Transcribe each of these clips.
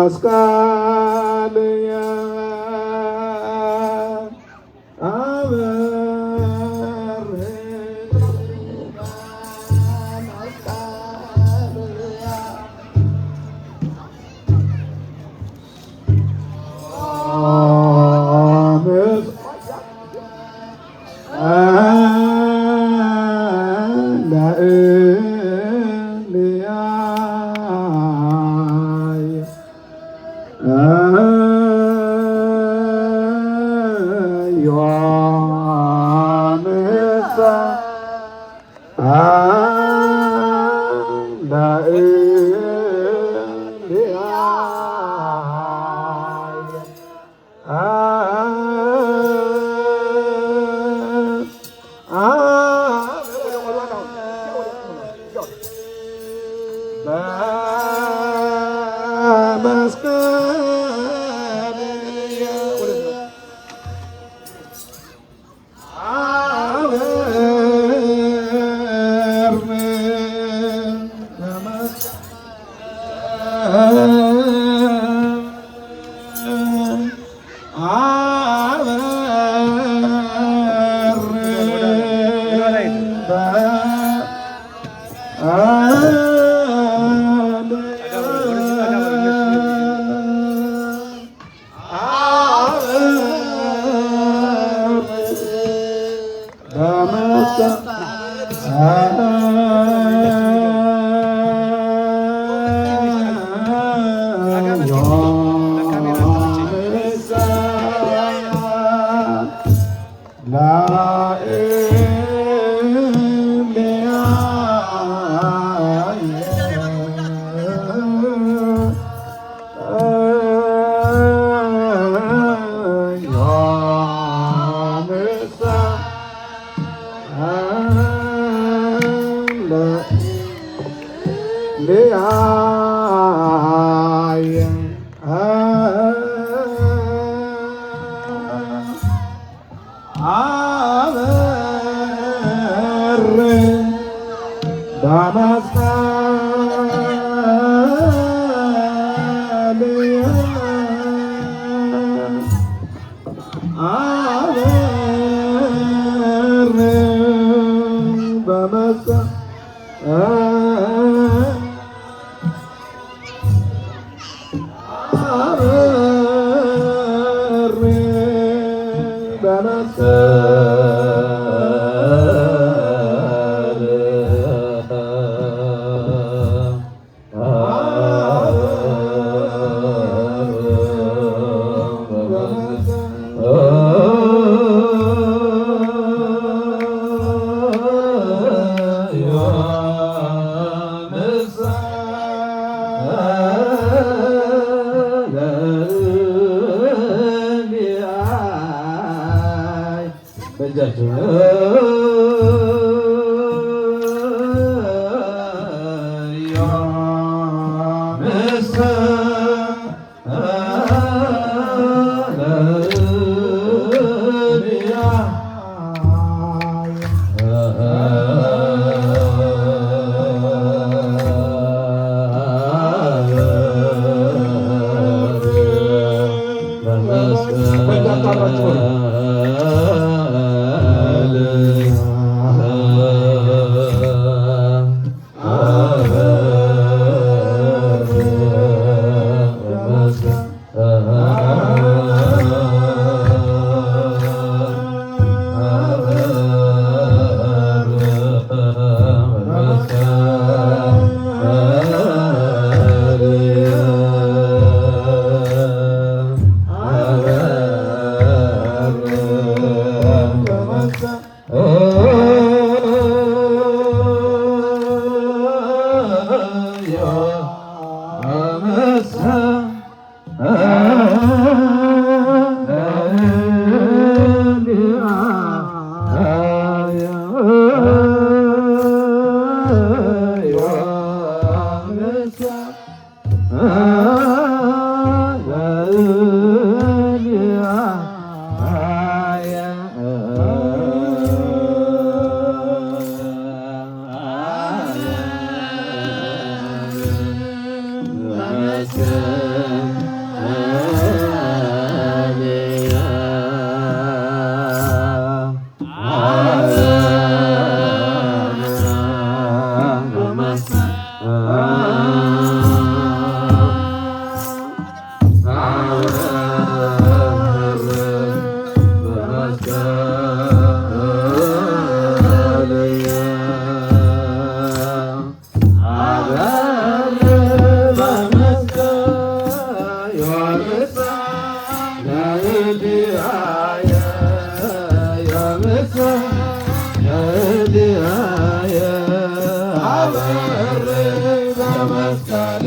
መስቀልየ በመስቀልየ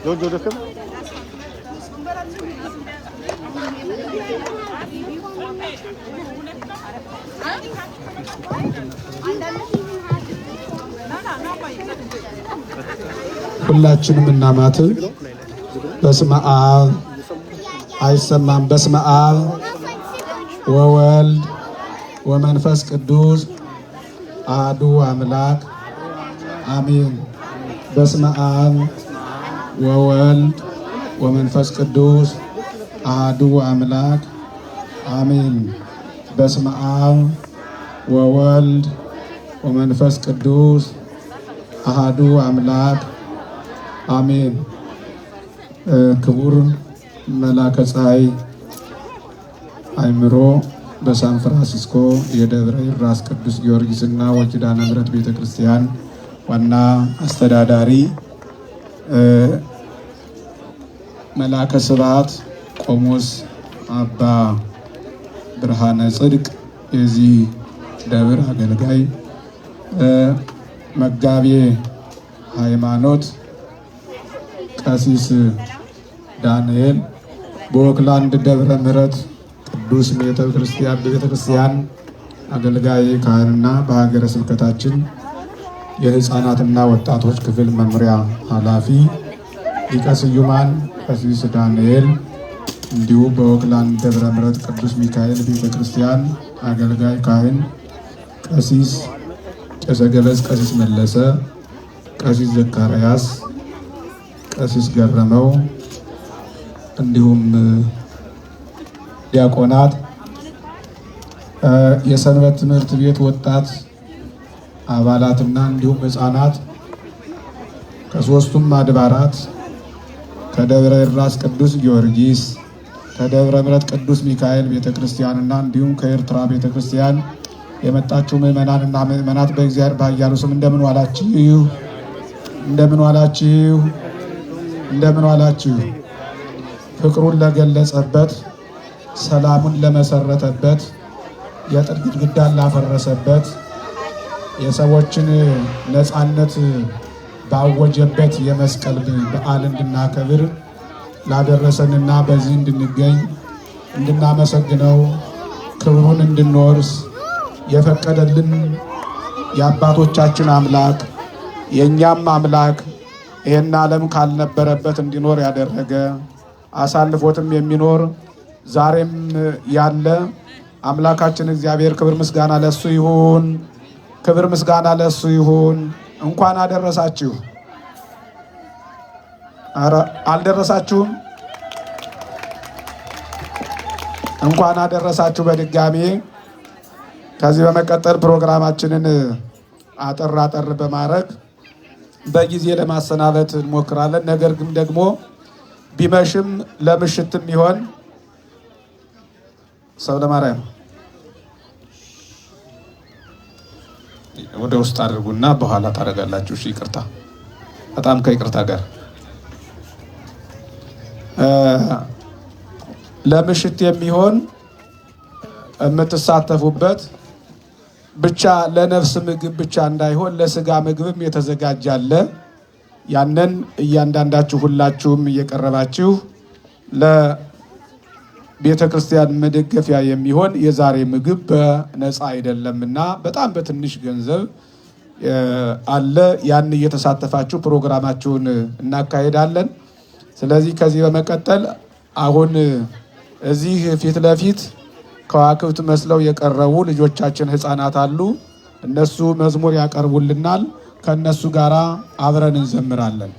जो देखो ሁላችንም እናማት በስመ አብ አይሰማም። በስመ አብ ወወልድ ወመንፈስ ቅዱስ አሐዱ አምላክ አሜን። በስመ አብ ወወልድ ወመንፈስ ቅዱስ አሐዱ አምላክ አሜን። በስመ አብ ወወልድ ወመንፈስ ቅዱስ አሐዱ አምላክ አሜን። ክቡር መላከ ፀሐይ አእምሮ በሳን ፍራንሲስኮ የደብረ ራስ ቅዱስ ጊዮርጊስና ወኪዳነ ምሕረት ቤተክርስቲያን ዋና አስተዳዳሪ፣ መላከ ስብሐት ቆሞስ አባ ብርሃነ ጽድቅ የዚህ ደብር አገልጋይ፣ መጋቤ ሃይማኖት ቀሲስ ዳንኤል በኦክላንድ ደብረ ምሕረት ቅዱስ ቤተክርስቲያን አገልጋይ ካህንና በሀገረ ስብከታችን የሕፃናትና ወጣቶች ክፍል መምሪያ ኃላፊ ሊቀ ስዩማን ቀሲስ ዳንኤል፣ እንዲሁም በኦክላንድ ደብረ ምሕረት ቅዱስ ሚካኤል ቤተክርስቲያን አገልጋይ ካህን ቀሲስ ቄሰ ገበዝ ቀሲስ መለሰ፣ ቀሲስ ዘካርያስ፣ ቀሲስ ገረመው እንዲሁም ዲያቆናት፣ የሰንበት ትምህርት ቤት ወጣት አባላትና እንዲሁም ሕፃናት ከሶስቱም አድባራት ከደብረ ራስ ቅዱስ ጊዮርጊስ፣ ከደብረ ምሕረት ቅዱስ ሚካኤል ቤተክርስቲያንና እንዲሁም ከኤርትራ ቤተክርስቲያን የመጣችሁ ምዕመናንና ምዕመናት በእግዚአብሔር ባያሉ ስም እንደምን ዋላችሁ? እንደምን ዋላችሁ? እንደምን ዋላችሁ? ፍቅሩን ለገለጸበት፣ ሰላሙን ለመሰረተበት፣ የጥል ግድግዳን ላፈረሰበት፣ የሰዎችን ነፃነት ባወጀበት የመስቀል በዓል እንድናከብር ላደረሰንና በዚህ እንድንገኝ እንድናመሰግነው ክብሩን እንድንወርስ የፈቀደልን የአባቶቻችን አምላክ የእኛም አምላክ ይህን ዓለም ካልነበረበት እንዲኖር ያደረገ አሳልፎትም የሚኖር ዛሬም ያለ አምላካችን እግዚአብሔር ክብር ምስጋና ለሱ ይሁን። ክብር ምስጋና ለሱ ይሁን። እንኳን አደረሳችሁ። አልደረሳችሁም? እንኳን አደረሳችሁ በድጋሚ። ከዚህ በመቀጠል ፕሮግራማችንን አጠር በማድረግ በጊዜ ለማሰናበት እንሞክራለን። ነገር ግን ደግሞ ቢመሽም ለምሽትም ይሆን ሰብለ ማርያም ወደ ውስጥ አድርጉና በኋላ ታደርጋላችሁ። እሺ፣ ይቅርታ፣ በጣም ከይቅርታ ጋር ለምሽት የሚሆን የምትሳተፉበት ብቻ ለነፍስ ምግብ ብቻ እንዳይሆን ለስጋ ምግብም የተዘጋጃለ። ያንን እያንዳንዳችሁ ሁላችሁም እየቀረባችሁ ለቤተ ክርስቲያን መደገፊያ የሚሆን የዛሬ ምግብ በነፃ አይደለምና በጣም በትንሽ ገንዘብ አለ። ያን እየተሳተፋችሁ ፕሮግራማችሁን እናካሄዳለን። ስለዚህ ከዚህ በመቀጠል አሁን እዚህ ፊት ለፊት ከዋክብት መስለው የቀረቡ ልጆቻችን ሕፃናት አሉ። እነሱ መዝሙር ያቀርቡልናል። ከነሱ ጋራ አብረን እንዘምራለን።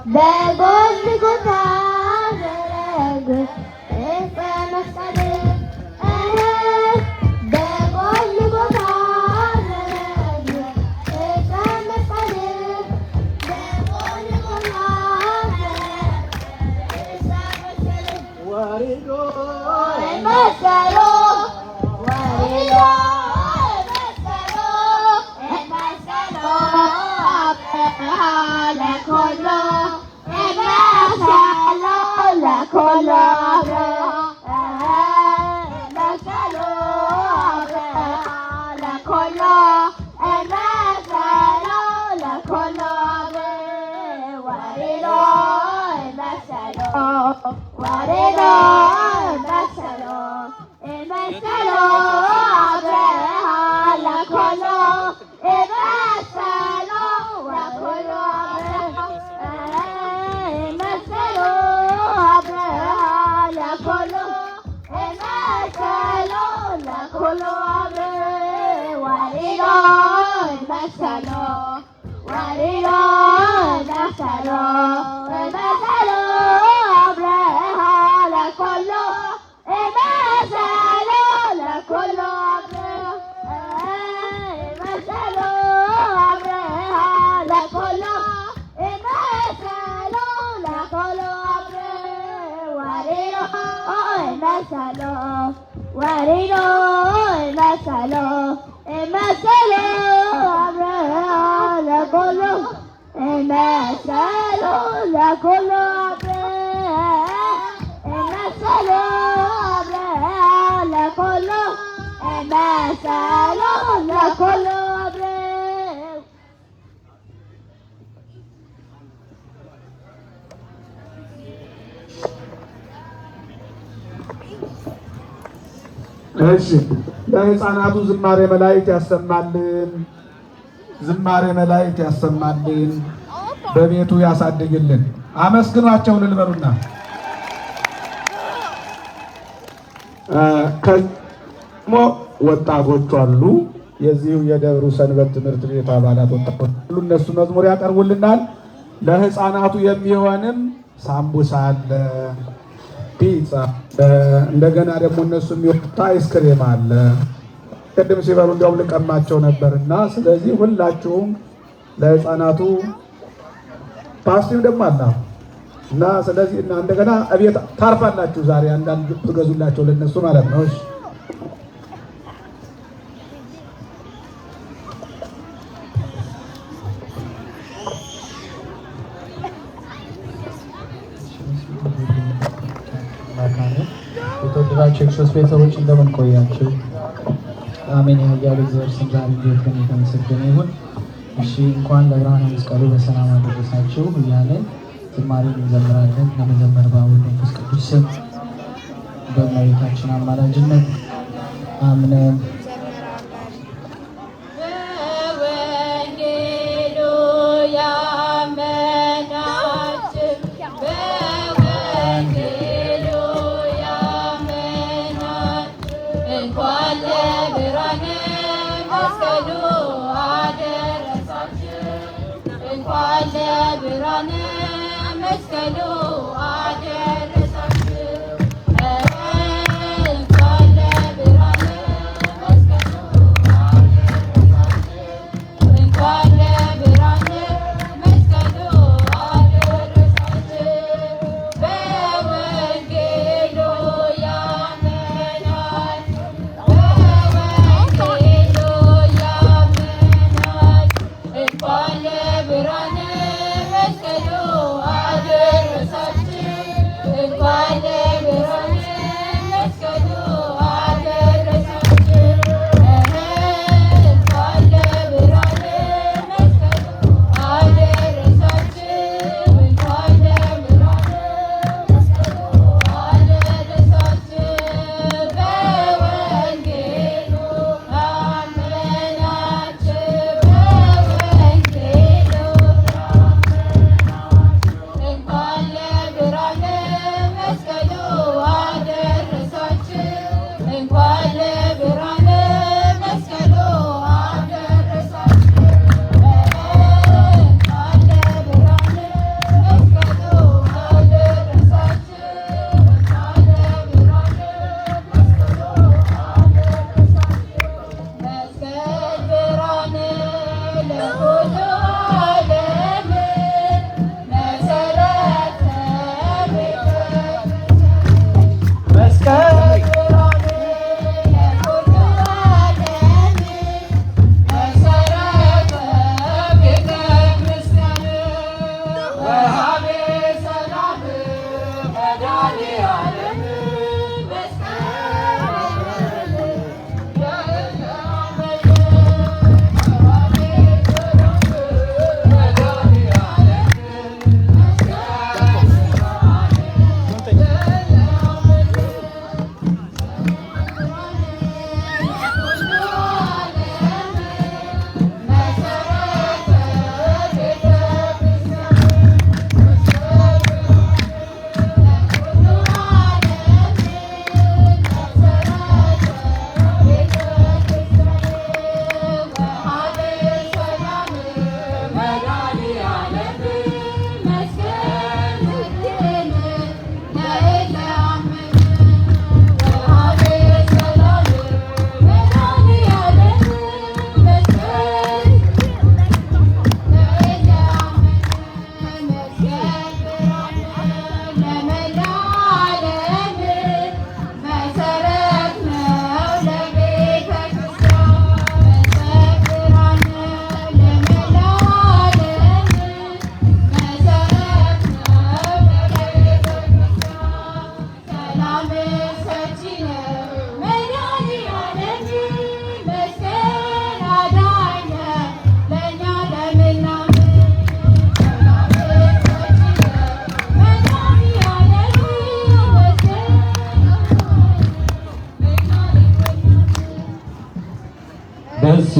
በጎልጎታ ዘረግ ዕፀ መስቀል በጎልጎታ ዘረግ ዕፀ መስቀል በጎልጎታ ወሪዶ መስቀሎ ወሪዶ እሺ ለሕፃናቱ ዝማሬ መላእክት ያሰማልን፣ ዝማሬ መላእክት ያሰማልን፣ በቤቱ ያሳድግልን። አመስግኗቸው ልበሉና ከሞ ወጣቶች አሉ። የዚሁ የደብሩ ሰንበት ትምህርት ቤት አባላት ወጣቶች አሉ። እነሱ መዝሙር ያቀርቡልናል። ለሕፃናቱ የሚሆንም ሳምቡሳ አለ፣ ፒዛ፣ እንደገና ደግሞ እነሱ የሚወጣ አይስክሬም አለ። ቅድም ሲበሉ እንዲያውም ልቀማቸው ነበርና፣ ስለዚህ ሁላችሁም ለሕፃናቱ ፓስቲም ደግሞ አለ እና ስለዚህ እና እንደገና እቤት ታርፋላችሁ። ዛሬ አንዳንድ ትገዙላቸው ለነሱ ማለት ነው። እሺ የተወደዳችሁ የክርስቶስ ቤተሰቦች እንደምን ቆያችሁ? አሜን ያያሉ። እግዚአብሔር ስም ዛሬ እንዴት የተመሰገነ ይሁን። እሺ እንኳን ለብርሃነ መስቀሉ በሰላም አደረሳችሁ እያለን ዝማሬ እንዘምራለን። ለመዘመር በአብ መንፈስ ቅዱስ ስም በእመቤታችን አማላጅነት አምነን Brane, Mescalo, Ader, Sachi.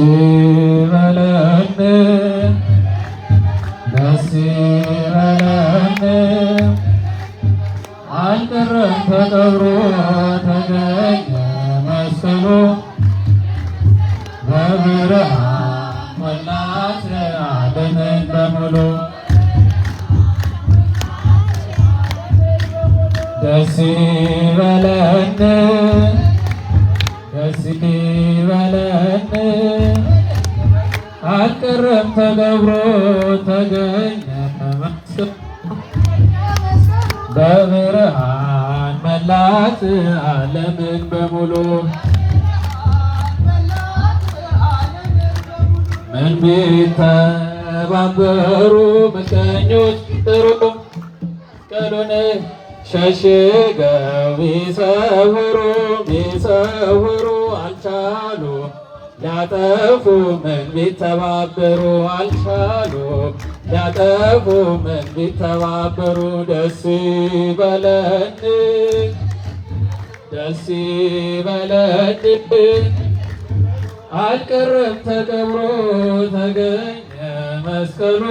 ይበለን ደስ ይበለን አልቀረም ተቀብሮ ተገኘ መስቀሉ በብርሃን ሞላት ዓለምን በሙሉ ደስ ይበለን ደስ ይበለን አልቀረም ተቀብሮ ተገኘ መስቀሉ በብርሃን መላት ዓለምን በሙሉ ምን ቢተባበሩ ምቀኞች ጥሩ ቀሉን ሸሽገው ቢሰውሩ አልቻሉ ሊያጠፉ ምን ቢተባበሩ አልቻሉ ሊያጠፉ ምን ቢተባበሩ ደስ ይበለን ደስ ይበለን አልቀረም ተቀብሮ ተገኘ መስቀሉ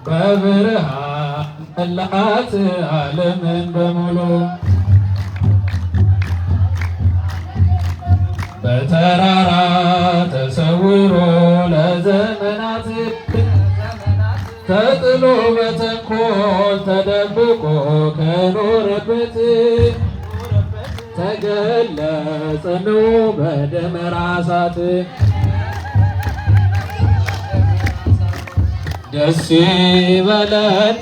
በብርሃን መላት ዓለምን በሙሉ በተራራ ተሰውሮ ለዘመናት ተጥሎ በተንኮል ተደብቆ ከኖረበት ተገለጸ ነው በደመራ እሳት ደስ ይበለን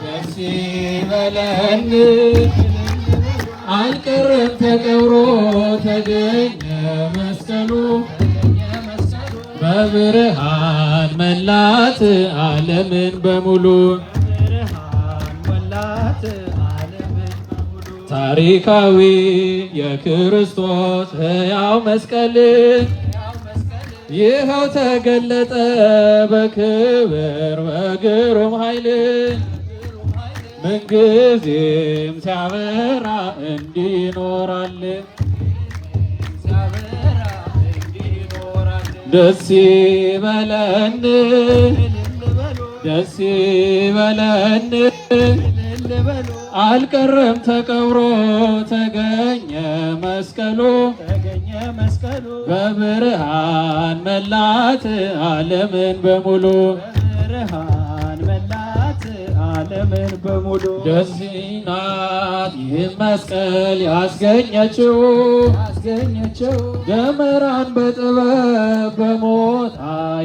ደስ ይበለን አልቀረም ተቀብሮ ተገኘ መስቀሉ በብርሃን መላት ዓለምን በሙሉ ታሪካዊ የክርስቶስ ሕያው መስቀል ይኸው ተገለጠ በክብር በግሩም ኃይል ምንጊዜም ሲያበራ እንዲኖራል ደስ ይበለን ደስ ይበለን አልቀረም ተቀብሮ ተገኘ መስቀሉ በብርሃን መላት ዓለምን በሙሉ ደስ ናት ይህም መስቀል ያስገኘችው ደመራን በጥበብ በሞታ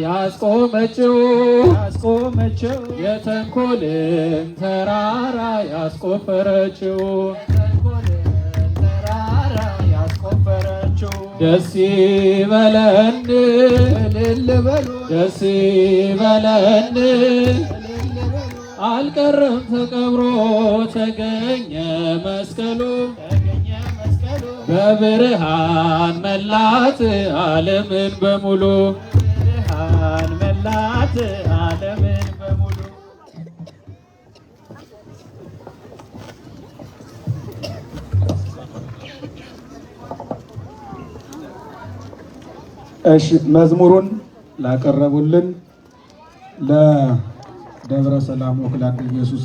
ያስቆመችው የተንኮልን ተራራ ያስቆፈረችው ደስ ይበለን ደስ ይበለን አልቀረም ተቀብሮ ተገኘ መስቀሉ በብርሃን መላት ዓለምን በሙሉ እሺ መዝሙሩን ላቀረቡልን ለደብረ ሰላም ወክላድ ኢየሱስ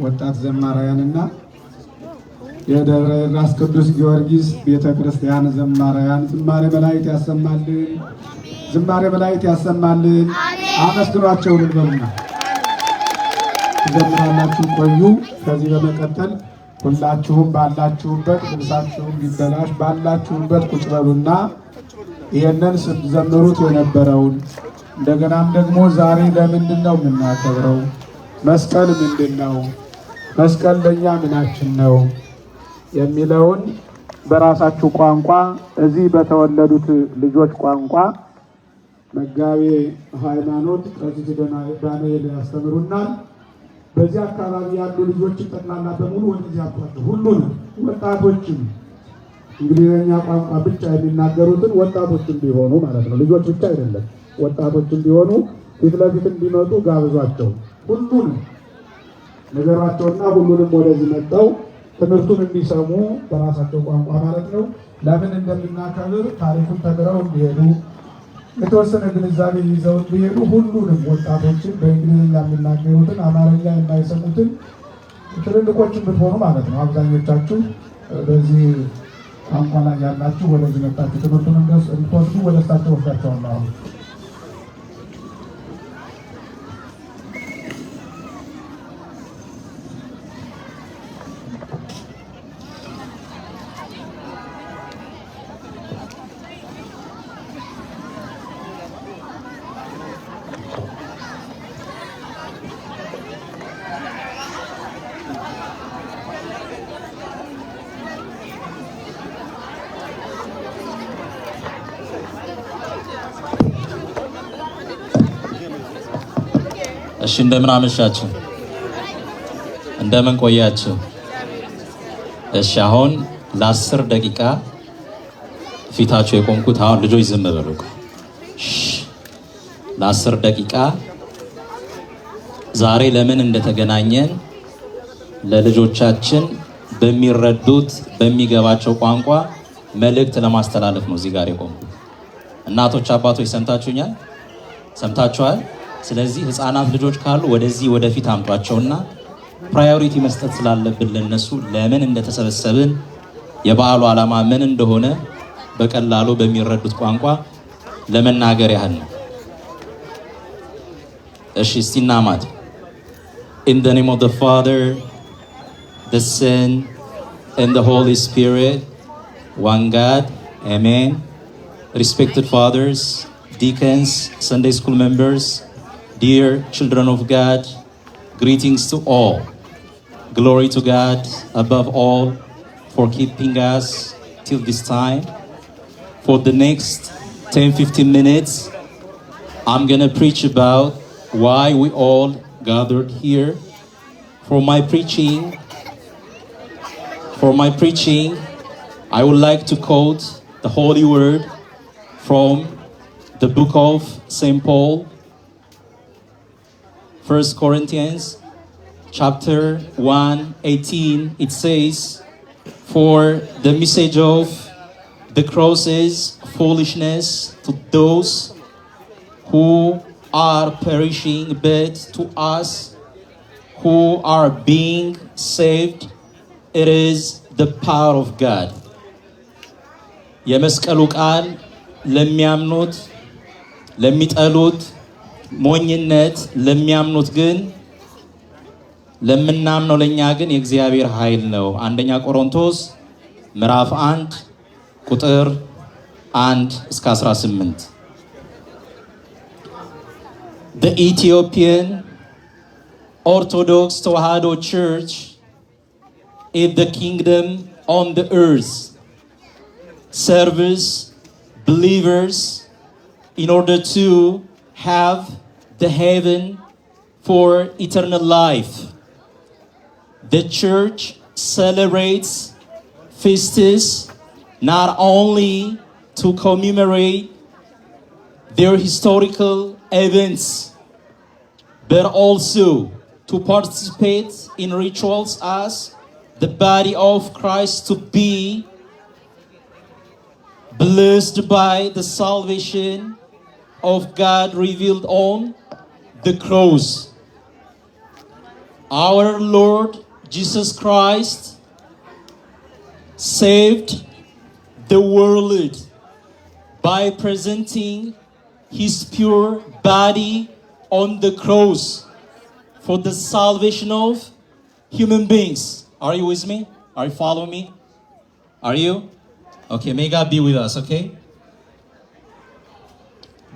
ወጣት ዘማራያንና የደብረ ራስ ቅዱስ ጊዮርጊስ ቤተክርስቲያን ዘማራያን ዝማሬ መላእክት ያሰማልን፣ ዝማሬ መላእክት ያሰማልን። አመስግኗቸው ልበሉና ትዘምራላችሁ ቆዩ። ከዚህ በመቀጠል ሁላችሁም ባላችሁበት ልብሳችሁም ሊበላሽ ባላችሁበት ቁጭ በሉና ይሄንን ስትዘምሩት የነበረውን እንደገናም ደግሞ ዛሬ ለምንድን ነው የምናከብረው? መስቀል ምንድን ነው? መስቀል ለእኛ ምናችን ነው የሚለውን በራሳችሁ ቋንቋ እዚህ በተወለዱት ልጆች ቋንቋ መጋቤ ሃይማኖት ቀሲስ ዳንኤል ያስተምሩናል። በዚህ አካባቢ ያሉ ልጆችን ጠቅላላ በሙሉ ወደዚህ አጥቷቸው ሁሉንም ወጣቶችም እንግሊዝኛ ቋንቋ ብቻ የሚናገሩትን ወጣቶችን ቢሆኑ ማለት ነው፣ ልጆች ብቻ አይደለም፣ ወጣቶችን ቢሆኑ ፊት ለፊት እንዲመጡ ጋብዟቸው። ሁሉንም ነገሯቸውና ሁሉንም ወደዚህ መጥተው ትምህርቱን እንዲሰሙ በራሳቸው ቋንቋ ማለት ነው። ለምን እንደምናከብር ታሪኩን ተግረው እንዲሄዱ የተወሰነ ግንዛቤ ይዘው እንዲሄዱ ሁሉንም ወጣቶችን በእንግሊዝኛ የሚናገሩትን አማርኛ የማይሰሙትን ትልልቆችን ብትሆኑ ማለት ነው አብዛኞቻችሁ በዚህ ቋንቋ ላይ ያላችሁ ወደዚህ መጣችሁ ትምህርቱን እንድትወስዱ ወደ እሳቸው ወስዳቸዋለሁ። እሺ እንደምን አመሻችሁ፣ እንደምን ቆያችሁ? እሺ አሁን ለ10 ደቂቃ ፊታችሁ የቆምኩት አሁን ልጆች ዝም በሉ። ለ10 ደቂቃ ዛሬ ለምን እንደተገናኘን ለልጆቻችን በሚረዱት በሚገባቸው ቋንቋ መልእክት ለማስተላለፍ ነው እዚህ ጋር የቆምኩት። እናቶች አባቶች ሰምታችሁኛል? ሰምታችኋል? ስለዚህ ህፃናት ልጆች ካሉ ወደዚህ ወደፊት አምጧቸውና ፕራዮሪቲ መስጠት ስላለብን ለነሱ ለምን እንደተሰበሰብን የበዓሉ ዓላማ ምን እንደሆነ በቀላሉ በሚረዱት ቋንቋ ለመናገር ያህል ነው። እሺ እስቲ እናማት። In the name of the Father, the Son, and the Holy Spirit, one God, Amen. Respected fathers, deacons, Sunday school members, dear children of God, greetings to all. Glory to God above all for keeping us till this time. For the next 10-15 minutes, I'm gonna preach about why we all gathered here. For my preaching, I would like to quote the Holy Word from the book of St. Paul, 1 Corinthians chapter 1:18. It says, "For the message of the cross is foolishness to those who are perishing, but to us who are being saved, it is the power of God." የመስቀሉ ቃል ለሚያምኑት ለሚጠሉት ሞኝነት፣ ለሚያምኑት ግን ለምናምነው ለኛ ግን የእግዚአብሔር ኃይል ነው። አንደኛ ቆሮንቶስ ምዕራፍ 1 ቁጥር 1 እስከ 18። The Ethiopian Orthodox Tewahedo Church is the kingdom on the earth. Serves believers in order to have the heaven for eternal life. The church celebrates feasts not only to commemorate their historical events, but also to participate in rituals as the body of Christ to be blessed by the salvation of God revealed on the cross. Our Lord Jesus Christ saved the world by presenting his pure body on the cross for the salvation of human beings. Are you with me? Are you following me? Are you? Okay, may God be with us, okay?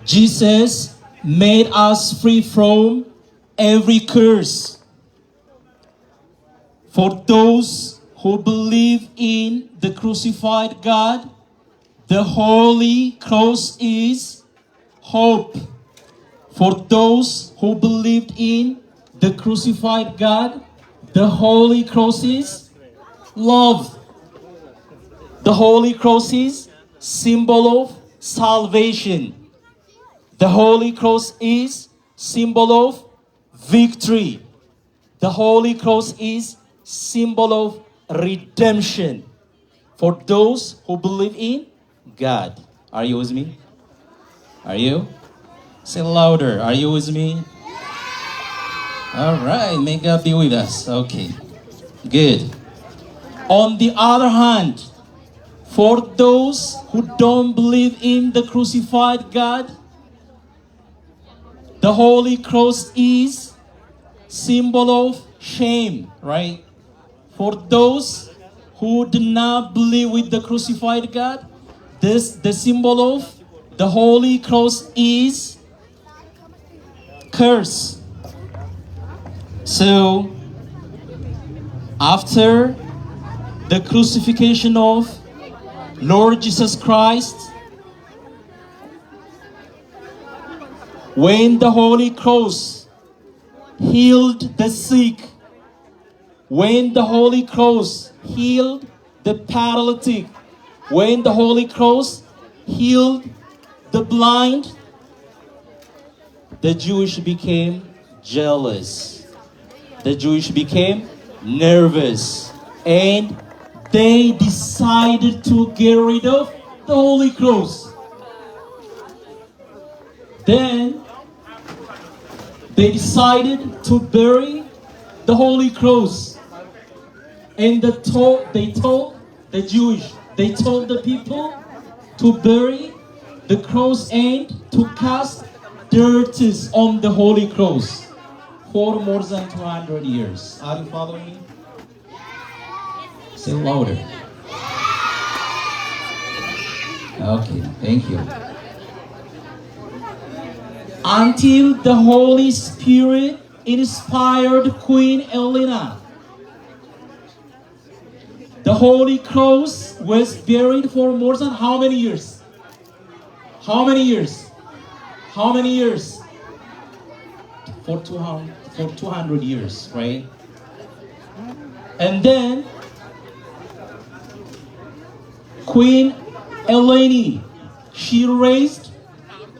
Jesus made us free from every curse. For those who believe in the crucified God, the Holy Cross is hope. For those who believed in the crucified God, the Holy Cross is love. The Holy Cross is symbol of salvation. The Holy Cross is symbol of victory. The Holy Cross is symbol of redemption for those who believe in God. Are you with me? Are you? Say louder. Are you with me? All right. May God be with us. Okay. Good. On the other hand, for those who don't believe in the crucified God, the Holy Cross is symbol of shame, right? For those who do not believe with the crucified God, the symbol of the Holy Cross is curse. So after the crucifixion of Lord Jesus Christ, when the Holy Cross healed the sick, when the Holy Cross healed the paralytic, when the Holy Cross healed the blind, the Jewish became jealous. The Jewish became nervous, and they decided to get rid of the Holy Cross. Then they decided to bury the Holy Cross. And they told the people to bury the cross and to cast dirt on the Holy Cross for more than 200 years. Are you following me? Say louder. Okay, thank you. Until the Holy Spirit inspired Queen Elena, the Holy Cross was buried for more than how many years? How many years? How many years? For 200 years, right? And then Queen Eleni, she raised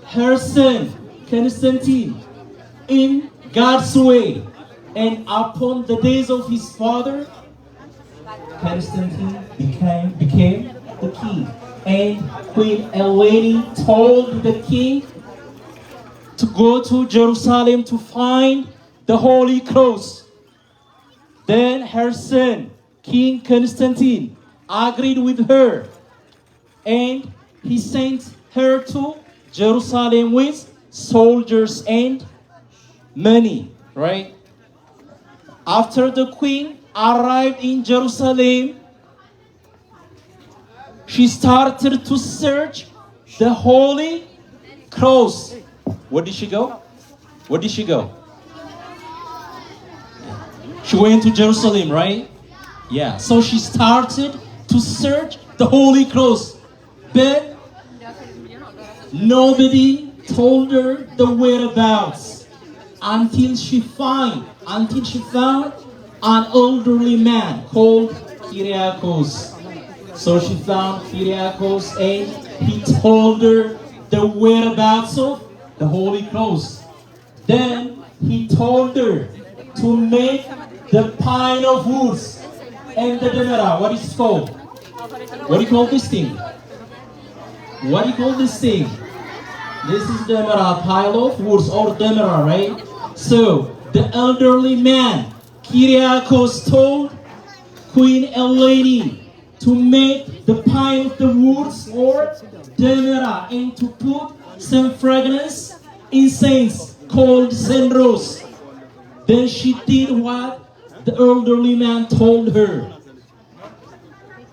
her son Constantine in God's way, and upon the days of his father, Constantine became the king. And Queen Eleni told the king to go to Jerusalem to find the Holy Cross. Then her son, King Constantine, agreed with her, and he sent her to Jerusalem with soldiers and money, right? After the queen arrived in Jerusalem, she started to search the Holy Cross. Where did she go? Where did she go? She went to Jerusalem, right? Yeah. So she started to search the Holy Cross, but nobody told her the whereabouts until she found an elderly man called Kyriakos. So she found Kyriakos, and he told her the whereabouts of the Holy Cross. Then he told her to make the pine of woods and the demera. What is it called? What do you call this thing? What do you call this thing? This is demera, pile of woods, or demera, right? So the elderly man, Kyriakos, told Queen Eleni to make the pile of the woods or demera, and to put some fragrance incense called senros. Then she did what the elderly man told her.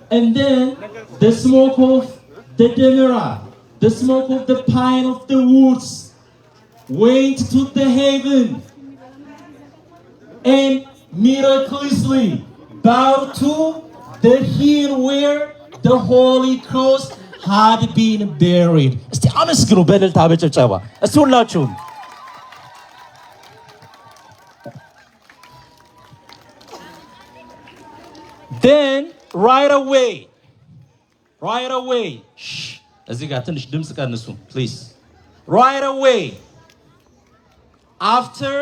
And then the smoke of the demera, the smoke of the pine of the woods, went to the heaven and miraculously bowed to the hill where the Holy Cross had been buried. እስቲ አመስግኑ በእልልታ በጭብጨባ እስቲ ሁላችሁም። Then right away, እዚህ ጋር ትንሽ ድምፅ ቀንሱ please. Right away, after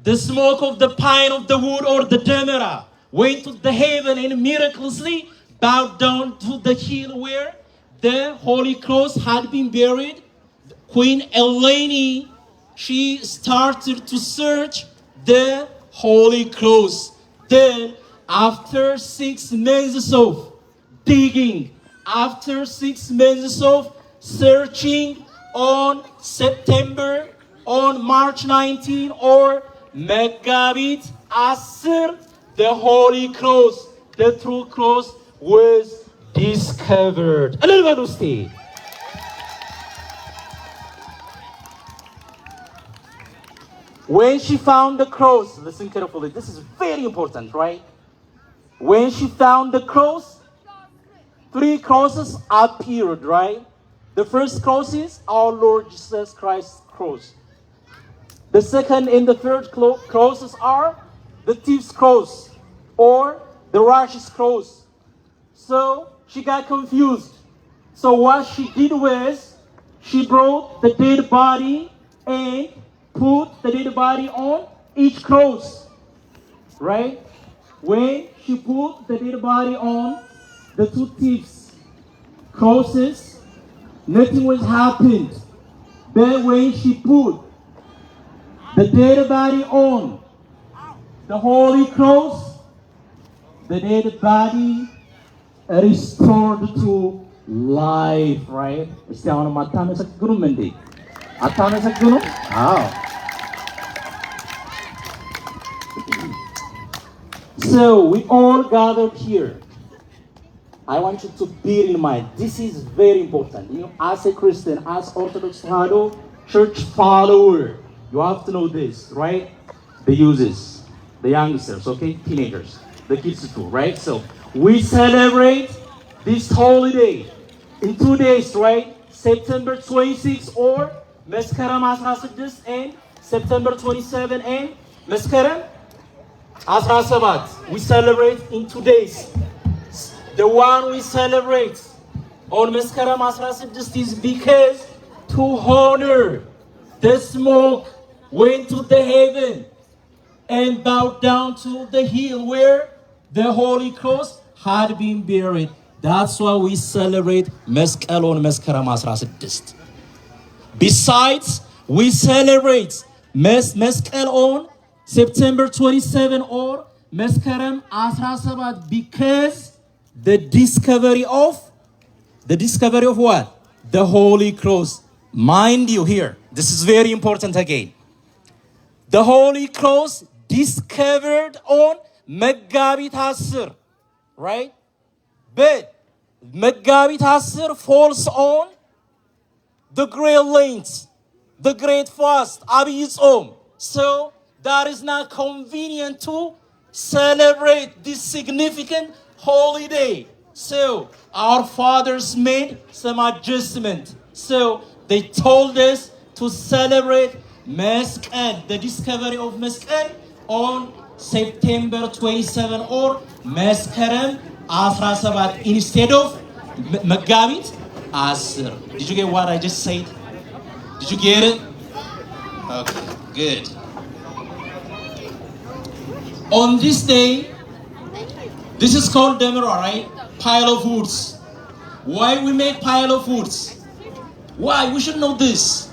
the smoke of the pine of the wood or the demera went to the heaven and miraculously bowed down to the hill where the Holy Cross had been buried. Queen Eleni, she started to search the Holy Cross. Then, after 6 months of digging, after 6 months of searching, on March 19 or Megabit Asr, the Holy Cross, the true cross, was discovered. A little bit of stay. When she found the cross, listen carefully, this is very important, right? When she found the cross, 3 crosses appeared, right? The first cross is our Lord Jesus Christ's cross. The second and the third crosses are the thief's cross or the righteous cross. So she got confused. So what she did was she brought the dead body and put the dead body on each cross, right? When she put the dead body on the 2 thieves' crosses, nothing was happened. But when she put the dead body on the Holy Cross, the dead body restored to life, right? So we all gathered here. I want you to bear in mind, this is very important. You know, as a Christian, as Orthodox Tewahedo Church follower, you have to know this, right? The youths, the youngsters, okay? Teenagers, the kids too, right? So we celebrate this holiday in 2 days, right? September 26 or Meskerem 16 and September 27 and Meskerem 17. We celebrate in 2 days. The one we celebrate on Meskerem 16 is because to honor the smoke went to the heaven and bowed down to the hill where the Holy Cross had been buried. That's why we celebrate Meskel on Meskerem 16. Besides, we celebrate Meskel on September 27 or Meskerem 17 because the discovery of what? The Holy Cross. Mind you here, this is very important again. The Holy Cross discovered on Megabit Asr, right? But Megabit Asr falls on the Great Lent, the Great Fast, Abiy Tzom. So that is not convenient to celebrate this significant holiday. So our fathers made some adjustment. So they told us to celebrate Meskel, the discovery of Meskel, on September 27 or Meskerem 17 instead of Megabit Asr. Did you get what I just said? Did you get it? Okay, good. On this day, this is called Demera, right? Pile of woods. Why we make pile of woods? Why? We should know this.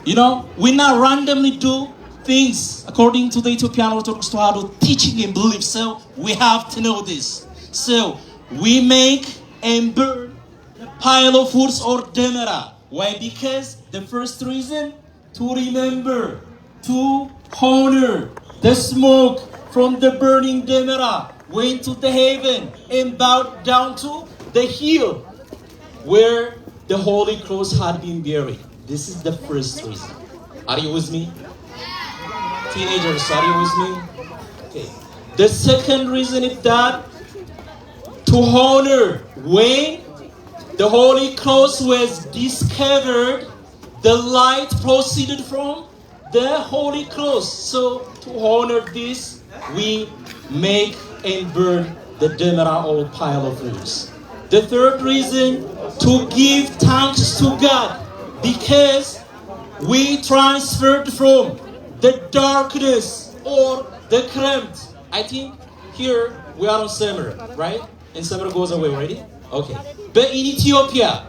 You know, we not randomly do things according to the Ethiopian Orthodox Tewahedo teaching and belief. So we have to know this. So we make and burn a pile of woods or Demera. Why? Because the first reason, to remember, to honor the smoke from the burning Demera went to the heaven and bowed down to the hill where the Holy Cross had been buried. This is the first reason. Are you with me? Teenagers, are you with me? Okay. The second reason is that to honor when the Holy Cross was discovered, the light proceeded from the Holy Cross. So to honor this, we make and burn the Demera or pile of woods. The third reason, to give thanks to God, because we transferred from the darkness or the cramped. I think here we are on summer, right? And summer goes away already. Okay. But in Ethiopia,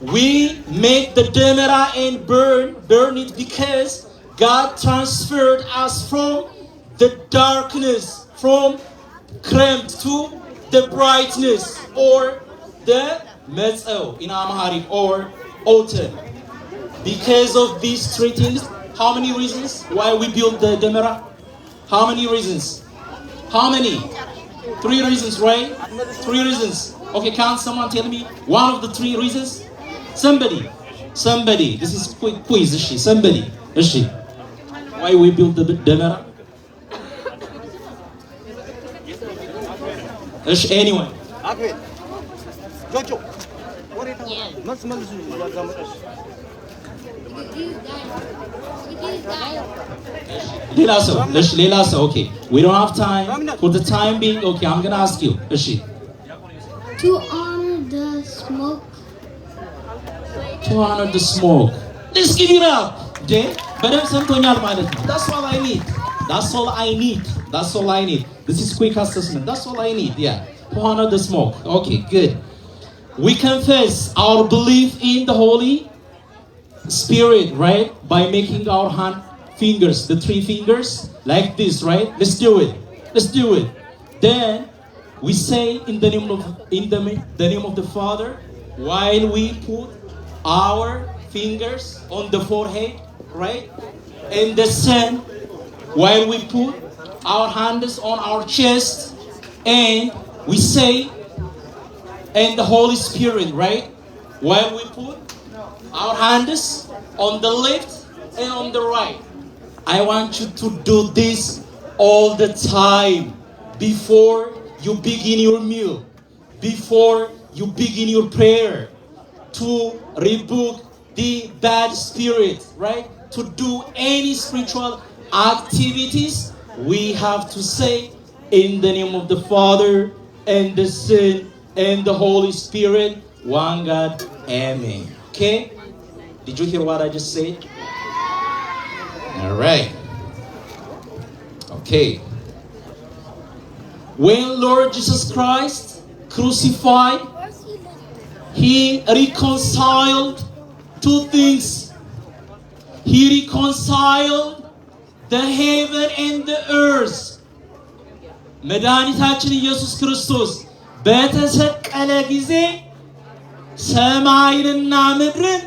we make the demera and burn it because God transferred us from the darkness, from cramped to the brightness, or the metzel in Amharic, or autumn. Because of these three things, how many reasons why we build the demera? How many reasons? How many? 3 reasons, right? 3 reasons. Okay, can someone tell me one of the 3 reasons? Somebody. This is quiz, is she? Somebody, is she? Why we build the demera? Is anyone? Jojo. Lela so, okay. We don't have time. For the time being, okay, I'm gonna ask you, is she? To honor the smoke. To honor the smoke. Let's give it up. Okay? But that's all I need. That's all I need. That's all I need. This is quick assessment. That's all I need. Yeah. To honor the smoke. Okay, good. We confess our belief in the Holy Spirit, right? By making our fingers, the 3 fingers, like this, right? Let's do it. Let's do it. Then we say in the name of the Father, while we put our fingers on the forehead, right? And the Son, while we put our hands on our chest, and we say, and the Holy Spirit, right? While we put our hands on the left and on the right. I want you to do this all the time before you begin your meal, before you begin your prayer, to rebuke the bad spirit, right? To do any spiritual activities, we have to say in the name of the Father and the Son and the Holy Spirit, one God, amen. Okay? Did you hear what I just said? All right. Okay. When Lord Jesus Christ crucified, He reconciled 2 things. He reconciled the heaven and the earth. መድኃኒታችን ኢየሱስ ክርስቶስ በተሰቀለ ጊዜ ሰማይንና ምድርን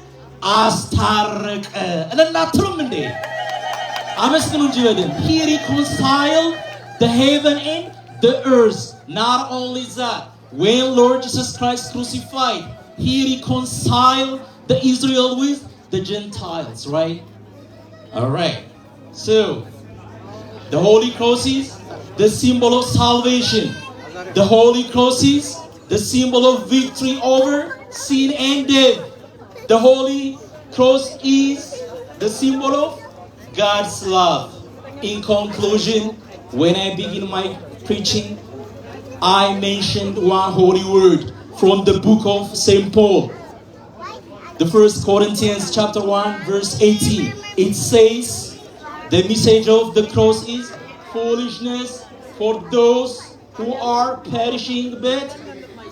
አስታረቀ። እላላትሩም እንዴ አመስግኑ እንጂ በደን He reconciled the heaven and the earth. Not only that, when Lord Jesus Christ crucified, He reconciled the Israel with the Gentiles, right? All right. So the Holy Cross is the symbol of salvation. The Holy Cross is the symbol of victory over sin and death. The Holy Cross is the symbol of God's love. In conclusion, when I begin my preaching, I mentioned one holy word from the book of St. Paul. The 1 Corinthians chapter 1 verse 18. It says, the message of the cross is foolishness for those who are perishing, but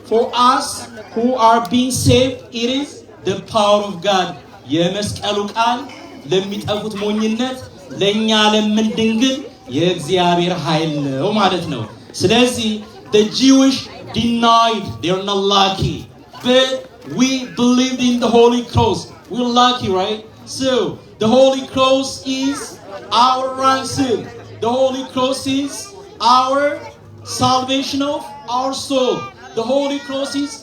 for us who are being saved, it is the power of God. የመስቀሉ ቃል ለሚጠፉት ሞኝነት ለኛ ለምንድን ግን የእግዚአብሔር ኃይል ነው ማለት ነው። ስለዚህ the Jewish denied, they're not lucky, but we believed in the Holy Cross. We're lucky, right? So the Holy Cross is our ransom. The Holy Cross is our salvation of our soul. The Holy Cross is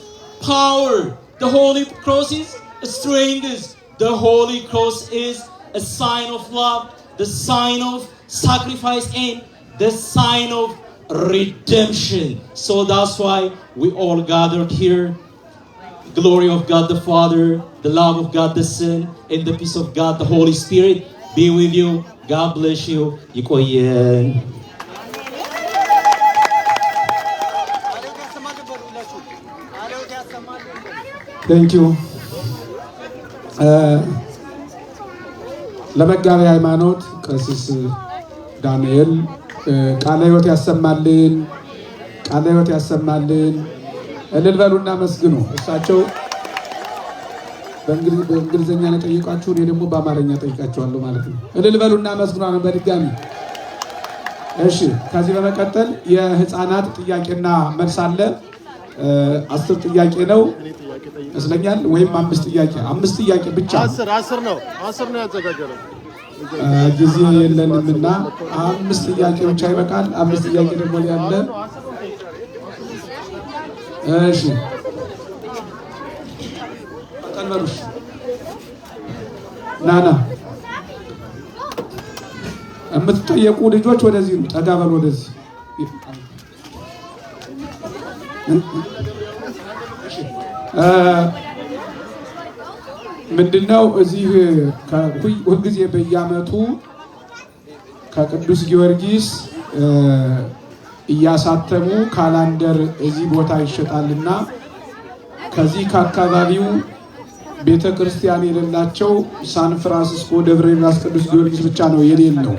power. The Holy Cross is strength. The Holy Cross is a sign of love, the sign of sacrifice, and the sign of redemption. So that's why we all gathered here. Glory of God the Father, the love of God the Son, and the peace of God the Holy Spirit be with you. God bless you. ይቆየን። Thank you. ለመጋቢ ሃይማኖት ቀሲስ ዳንኤል ቃለ ሕይወት ያሰማልን፣ ቃለ ሕይወት ያሰማልን። እልል በሉና መስግኑ። እሳቸው በእንግሊዝኛ ነው ጠይቃችሁ፣ እኔ ደግሞ በአማርኛ ጠይቃችኋለሁ ማለት ነው። እልል በሉና መስግኑ በድጋሚ። እሺ፣ ከዚህ በመቀጠል የህፃናት ጥያቄና መልስ አለ። 10 ጥያቄ ነው ይመስለኛል፣ ወይም 5 ጥያቄ፣ 5 ጥያቄ ብቻ። 10 ነው ያዘጋጀነው። ጊዜ የለንምና 5 ጥያቄ ብቻ ይበቃል። 5 ጥያቄ ደግሞ ያለ። እሺ ተቀበሉሽ። ናና የምትጠየቁ ልጆች ወደዚህ ነው፣ ጠጋ በሉ ወደዚህ። ምንድነው እዚህ ሁልጊዜ በየዓመቱ ከቅዱስ ጊዮርጊስ እያሳተሙ ካላንደር እዚህ ቦታ ይሸጣልና ከዚህ ከአካባቢው ቤተክርስቲያን የሌላቸው ሳን ፍራንሲስኮ ደብረ ኤልያስ ቅዱስ ጊዮርጊስ ብቻ ነው የሌለው።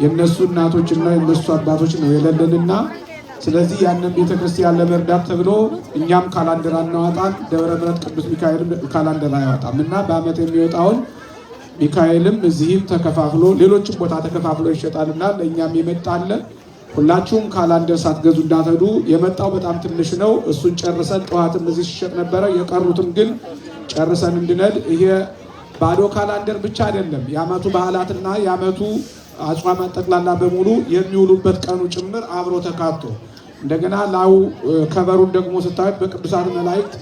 የነሱ እናቶችና የነሱ አባቶች ነው የሌለንና ስለዚህ ያንን ቤተክርስቲያን ለመርዳት ተብሎ እኛም ካላንደር አናወጣም፣ ደብረ ምሕረት ቅዱስ ሚካኤል ካላንደር አያወጣም እና በዓመት የሚወጣውን ሚካኤልም እዚህም ተከፋፍሎ ሌሎችም ቦታ ተከፋፍሎ ይሸጣልና ለእኛም የመጣለ ሁላችሁም ካላንደር ሳትገዙ እንዳትሄዱ። የመጣው በጣም ትንሽ ነው፣ እሱን ጨርሰን ጠዋትም እዚህ ሲሸጥ ነበረ። የቀሩትም ግን ጨርሰን እንድነድ። ይሄ ባዶ ካላንደር ብቻ አይደለም፣ የዓመቱ በዓላትና የዓመቱ አጽዋማት ጠቅላላ በሙሉ የሚውሉበት ቀኑ ጭምር አብሮ ተካቶ እንደገና ላው ከበሩን ደግሞ ስታዩት በቅዱሳን መላእክት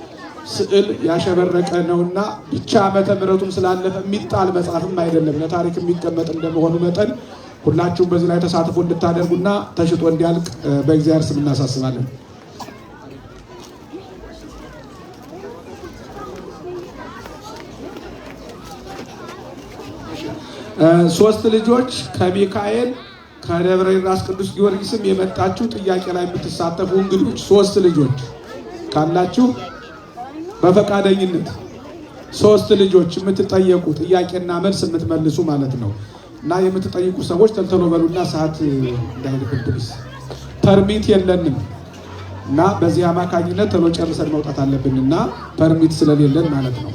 ስዕል ያሸበረቀ ነውና ብቻ ዓመተ ምሕረቱም ስላለፈ የሚጣል መጽሐፍም አይደለም፣ ለታሪክ የሚቀመጥ እንደመሆኑ መጠን ሁላችሁም በዚህ ላይ ተሳትፎ እንድታደርጉና ተሽጦ እንዲያልቅ በእግዚአብሔር ስም እናሳስባለን። ሶስት ልጆች ከሚካኤል ከደብረ ኤልያስ ቅዱስ ጊዮርጊስም የመጣችሁ ጥያቄ ላይ የምትሳተፉ እንግዶች 3 ልጆች ካላችሁ በፈቃደኝነት 3 ልጆች የምትጠየቁ ጥያቄና መልስ የምትመልሱ ማለት ነው። እና የምትጠይቁ ሰዎች ተልተሎ በሉና ሰዓት እንዳይልብልብስ ፐርሚት የለንም እና በዚህ አማካኝነት ተሎ ጨርሰን መውጣት አለብንና ፐርሚት ስለሌለን ማለት ነው።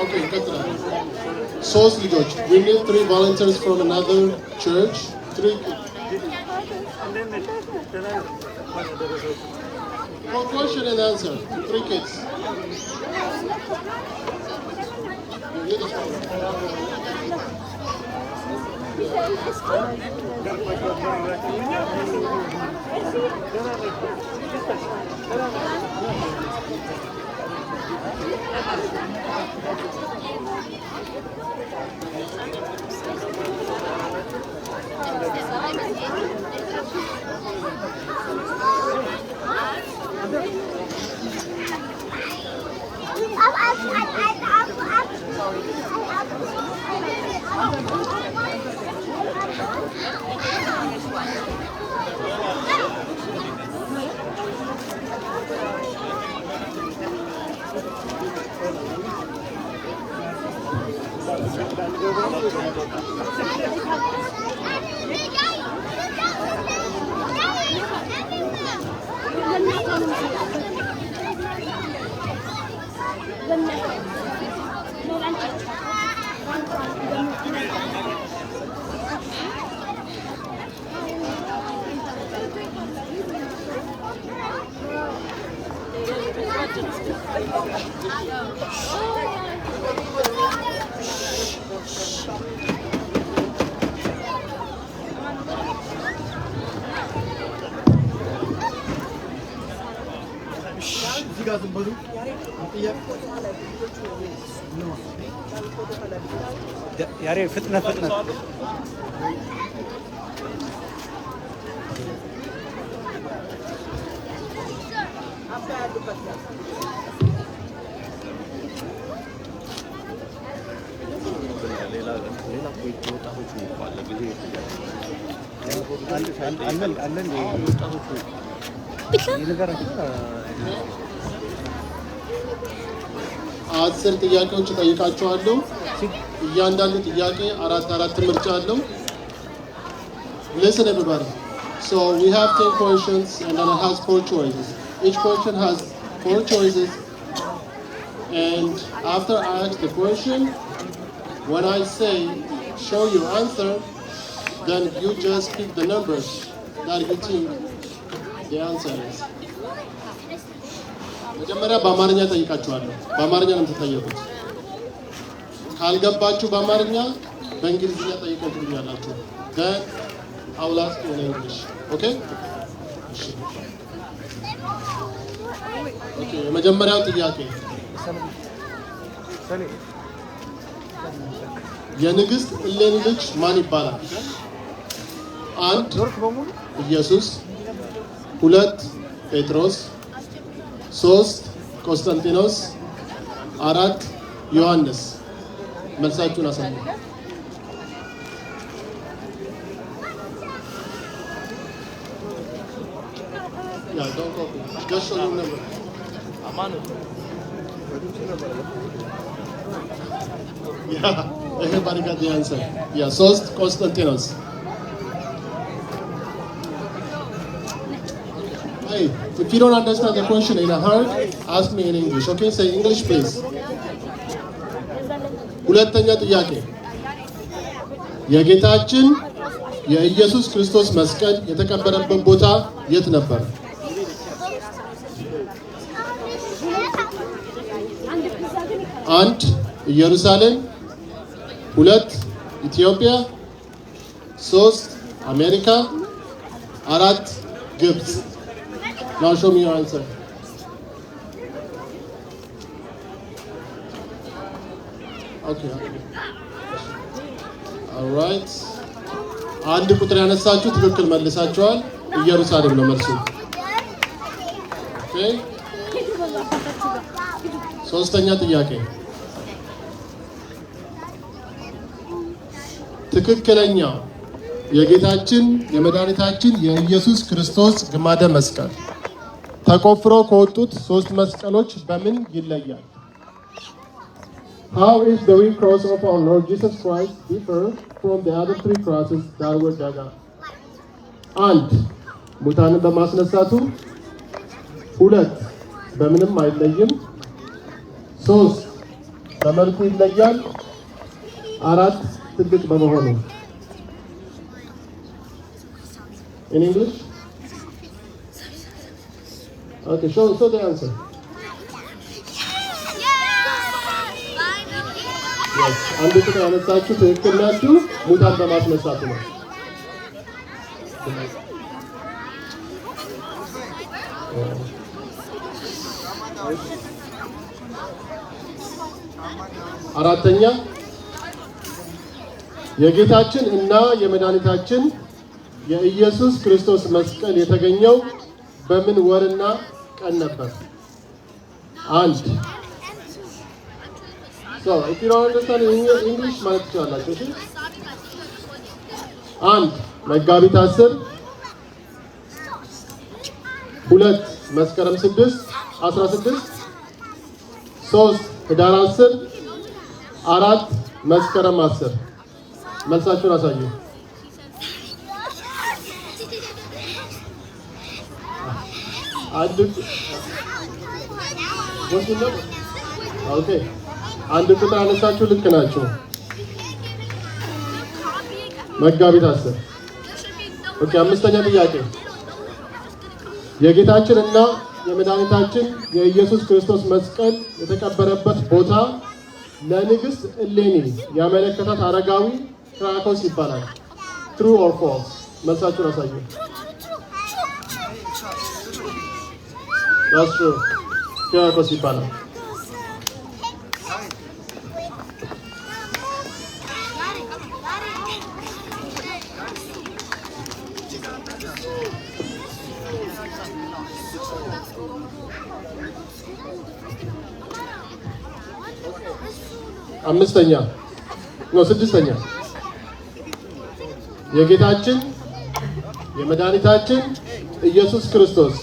Okay, ይቀጥላል። 3 ልጆች. We need 3 volunteers from another church. 3 for question and answer. 3 kids. ያሬ ፍጥነት ሌላ አስር ጥያቄዎች ጠይቃችኋለሁ። እያንዳንዱ ጥያቄ አራት ምርጫ አለው። Listen everybody. So we have 10 questions and then it has 4 choices. Each question has 4 choices. And after I ask the question, when I say show your answer, then you just pick the numbers that you think the answer is. መጀመሪያ በአማርኛ ጠይቃችኋለሁ። በአማርኛ ነው የምትጠየቁት። ካልገባችሁ በአማርኛ በእንግሊዝኛ ጠይቀው ትሉኛላችሁ። Then I will ask you in English. Okay? Okay, የመጀመሪያው ጥያቄ የንግስት እሌኒ ልጅ ማን ይባላል? 1 ኢየሱስ፣ 2 ጴጥሮስ፣ 3 ቆስጠንጢኖስ፣ 4 ዮሐንስ። መልሳችሁን አሳዩ። Yeah, don't copy. Just show your number. Yeah, everybody got the answer. Yeah, 3 Constantinos. Hey, if you don't understand the question in a hurry, ask me in English. Okay, say English, please. ሁለተኛ ጥያቄ የጌታችን የኢየሱስ ክርስቶስ መስቀል የተቀበረበት ቦታ የት ነበር? 1 ኢየሩሳሌም፣ 2 ኢትዮጵያ፣ 3 አሜሪካ፣ 4 ግብጽ። Now show me your answer. Okay. All right. አንድ ቁጥር ያነሳችሁ ትክክል መልሳችኋል። ኢየሩሳሌም ነው መልሱ። Okay. ሶስተኛ ጥያቄ ትክክለኛው የጌታችን የመድኃኒታችን የኢየሱስ ክርስቶስ ግማደ መስቀል ተቆፍሮ ከወጡት 3 መስቀሎች በምን ይለያል? How is the real cross of our Lord Jesus Christ differ from the other 3 crosses that were dug up? 1 ሙታንን በማስነሳቱ፣ 2 በምንም አይለይም፣ 3 በመልኩ ይለያል፣ 4 ትልቅ በመሆኑ። In English? Okay, show the answer. Yes, አንድ ቁጥር ያነሳችሁ ትክክል ናችሁ። ሙታን በማስነሳቱ ነው። አራተኛ የጌታችን እና የመድኃኒታችን የኢየሱስ ክርስቶስ መስቀል የተገኘው በምን ወርና ቀን ነበር? 1 So, if you don't understand English, ማለት ትችላላችሁ። እሺ 1 መጋቢት 10፣ 2 መስከረም 6 16፣ 3 ህዳር 10፣ 4 መስከረም 10። መልሳችሁን አሳዩ። ኦኬ አንድ ቁጥር አነሳችሁ። ልክ ናችሁ። መጋቢት 10። ኦኬ አምስተኛ ጥያቄ የጌታችን እና የመድኃኒታችን የኢየሱስ ክርስቶስ መስቀል የተቀበረበት ቦታ ለንግስት እሌኒ ያመለከታት አረጋዊ ክራኮስ ይባላል። True or false? መልሳችሁን አሳዩ። That's true. ክራኮስ ይባላል። አምስተኛ ነው። ስድስተኛ የጌታችን የመድኃኒታችን ኢየሱስ ክርስቶስ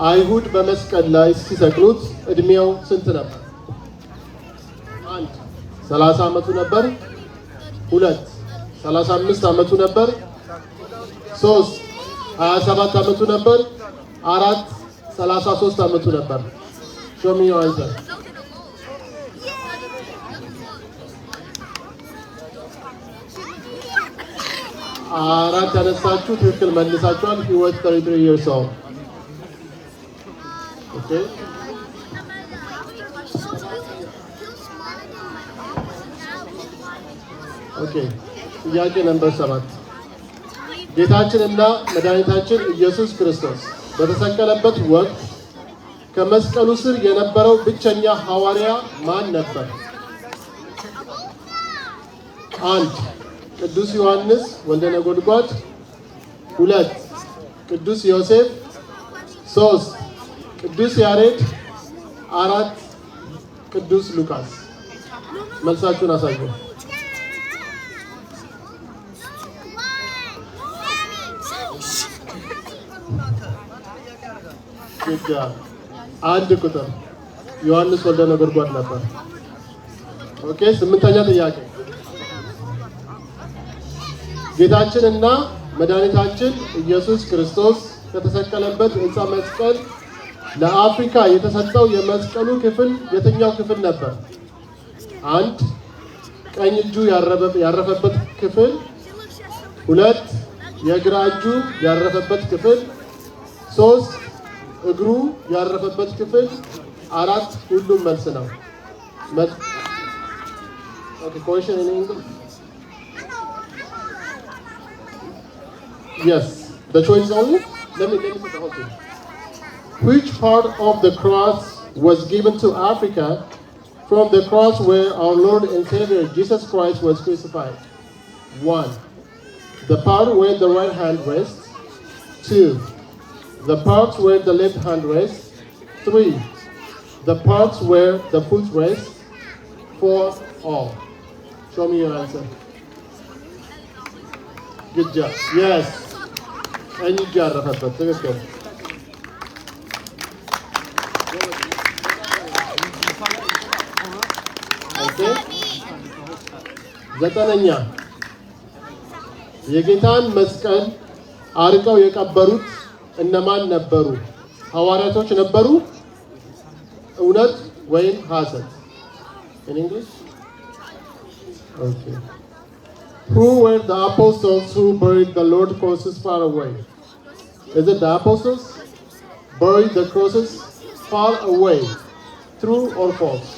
አይሁድ በመስቀል ላይ ሲሰቅሉት እድሜው ስንት ነበር? 1 30 ዓመቱ ነበር። 2 35 ዓመቱ ነበር። 3 27 ዓመቱ ነበር። 4 33 ዓመቱ ነበር። show me your answer. አራት ያነሳችሁ ትክክል መልሳችኋል። he was 33 years old. Okay. Okay. ጥያቄ ነምበር 7 ጌታችንና መድኃኒታችን ኢየሱስ ክርስቶስ በተሰቀለበት ወቅት ከመስቀሉ ስር የነበረው ብቸኛ ሐዋርያ ማን ነበር? 1 ቅዱስ ዮሐንስ ወልደ ነጎድጓድ፣ 2 ቅዱስ ዮሴፍ፣ 3 ቅዱስ ያሬድ፣ 4 ቅዱስ ሉቃስ። መልሳችሁን አሳዩ። አንድ ቁጥር ዮሐንስ ወልደ ነጎድጓድ ነበር። ኦኬ 8ኛ ጥያቄ ጌታችንና መድኃኒታችን ኢየሱስ ክርስቶስ ከተሰቀለበት ዕፀ መስቀል ለአፍሪካ የተሰጠው የመስቀሉ ክፍል የትኛው ክፍል ነበር? 1 ቀኝ እጁ ያረፈበት ክፍል፣ 2 የግራ እጁ ያረፈበት ክፍል፣ 3 እግሩ ያረፈበት ክፍል፣ 4 ሁሉም መልስ ነው። ኦኬ question in English? Yes, the choice only. Let me say the whole thing. Which part of the cross was given to Africa from the cross where our Lord and Savior Jesus Christ was crucified? 1. The part where the right hand rests. 2. The parts where the left hand rests. 3. The parts where the foot rests. 4. All. Show me your answer. Good job. Yes. And you got it. ትክክል። Okay. 9ኛ የጌታን መስቀል አርቀው የቀበሩት እነማን ነበሩ? ሐዋርያቶች ነበሩ? እውነት ወይም ሐሰት? In English? Okay. Who were the apostles who buried the Lord's crosses far away? Is it the apostles buried the crosses far away? True or false?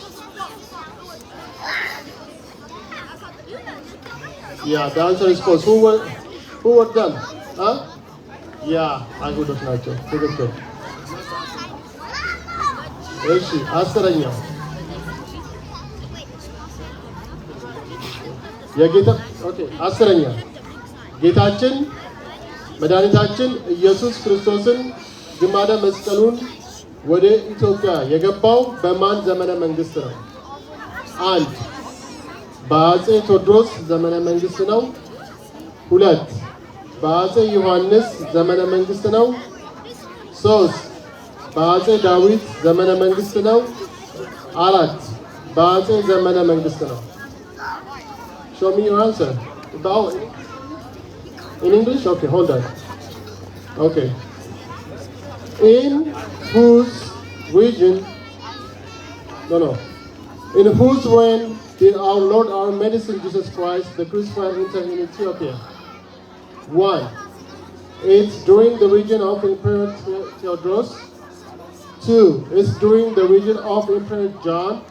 Yeah, the answer is false. Who were them? Huh? Yeah, አይሁዶች ናቸው። ትክክል። እሺ 10ኛ የጌታ ኦኬ 10ኛ ጌታችን መድኃኒታችን ኢየሱስ ክርስቶስን ግማደ መስቀሉን ወደ ኢትዮጵያ የገባው በማን ዘመነ መንግስት ነው? 1 በአጼ ቴዎድሮስ ዘመነ መንግስት ነው። 2 በአጼ ዮሐንስ ዘመነ መንግስት ነው። 3 በአጼ ዳዊት ዘመነ መንግስት ነው። 4 በአጼ ዘመነ መንግስት ነው። Show me your answer. In English? Okay, hold on. Okay. In whose region? No. In whose reign did our Lord, our medicine, Jesus Christ, the crucified, enter in Ethiopia? 1. It's during the region of Emperor Theodros. 2. It's during the region of Emperor John.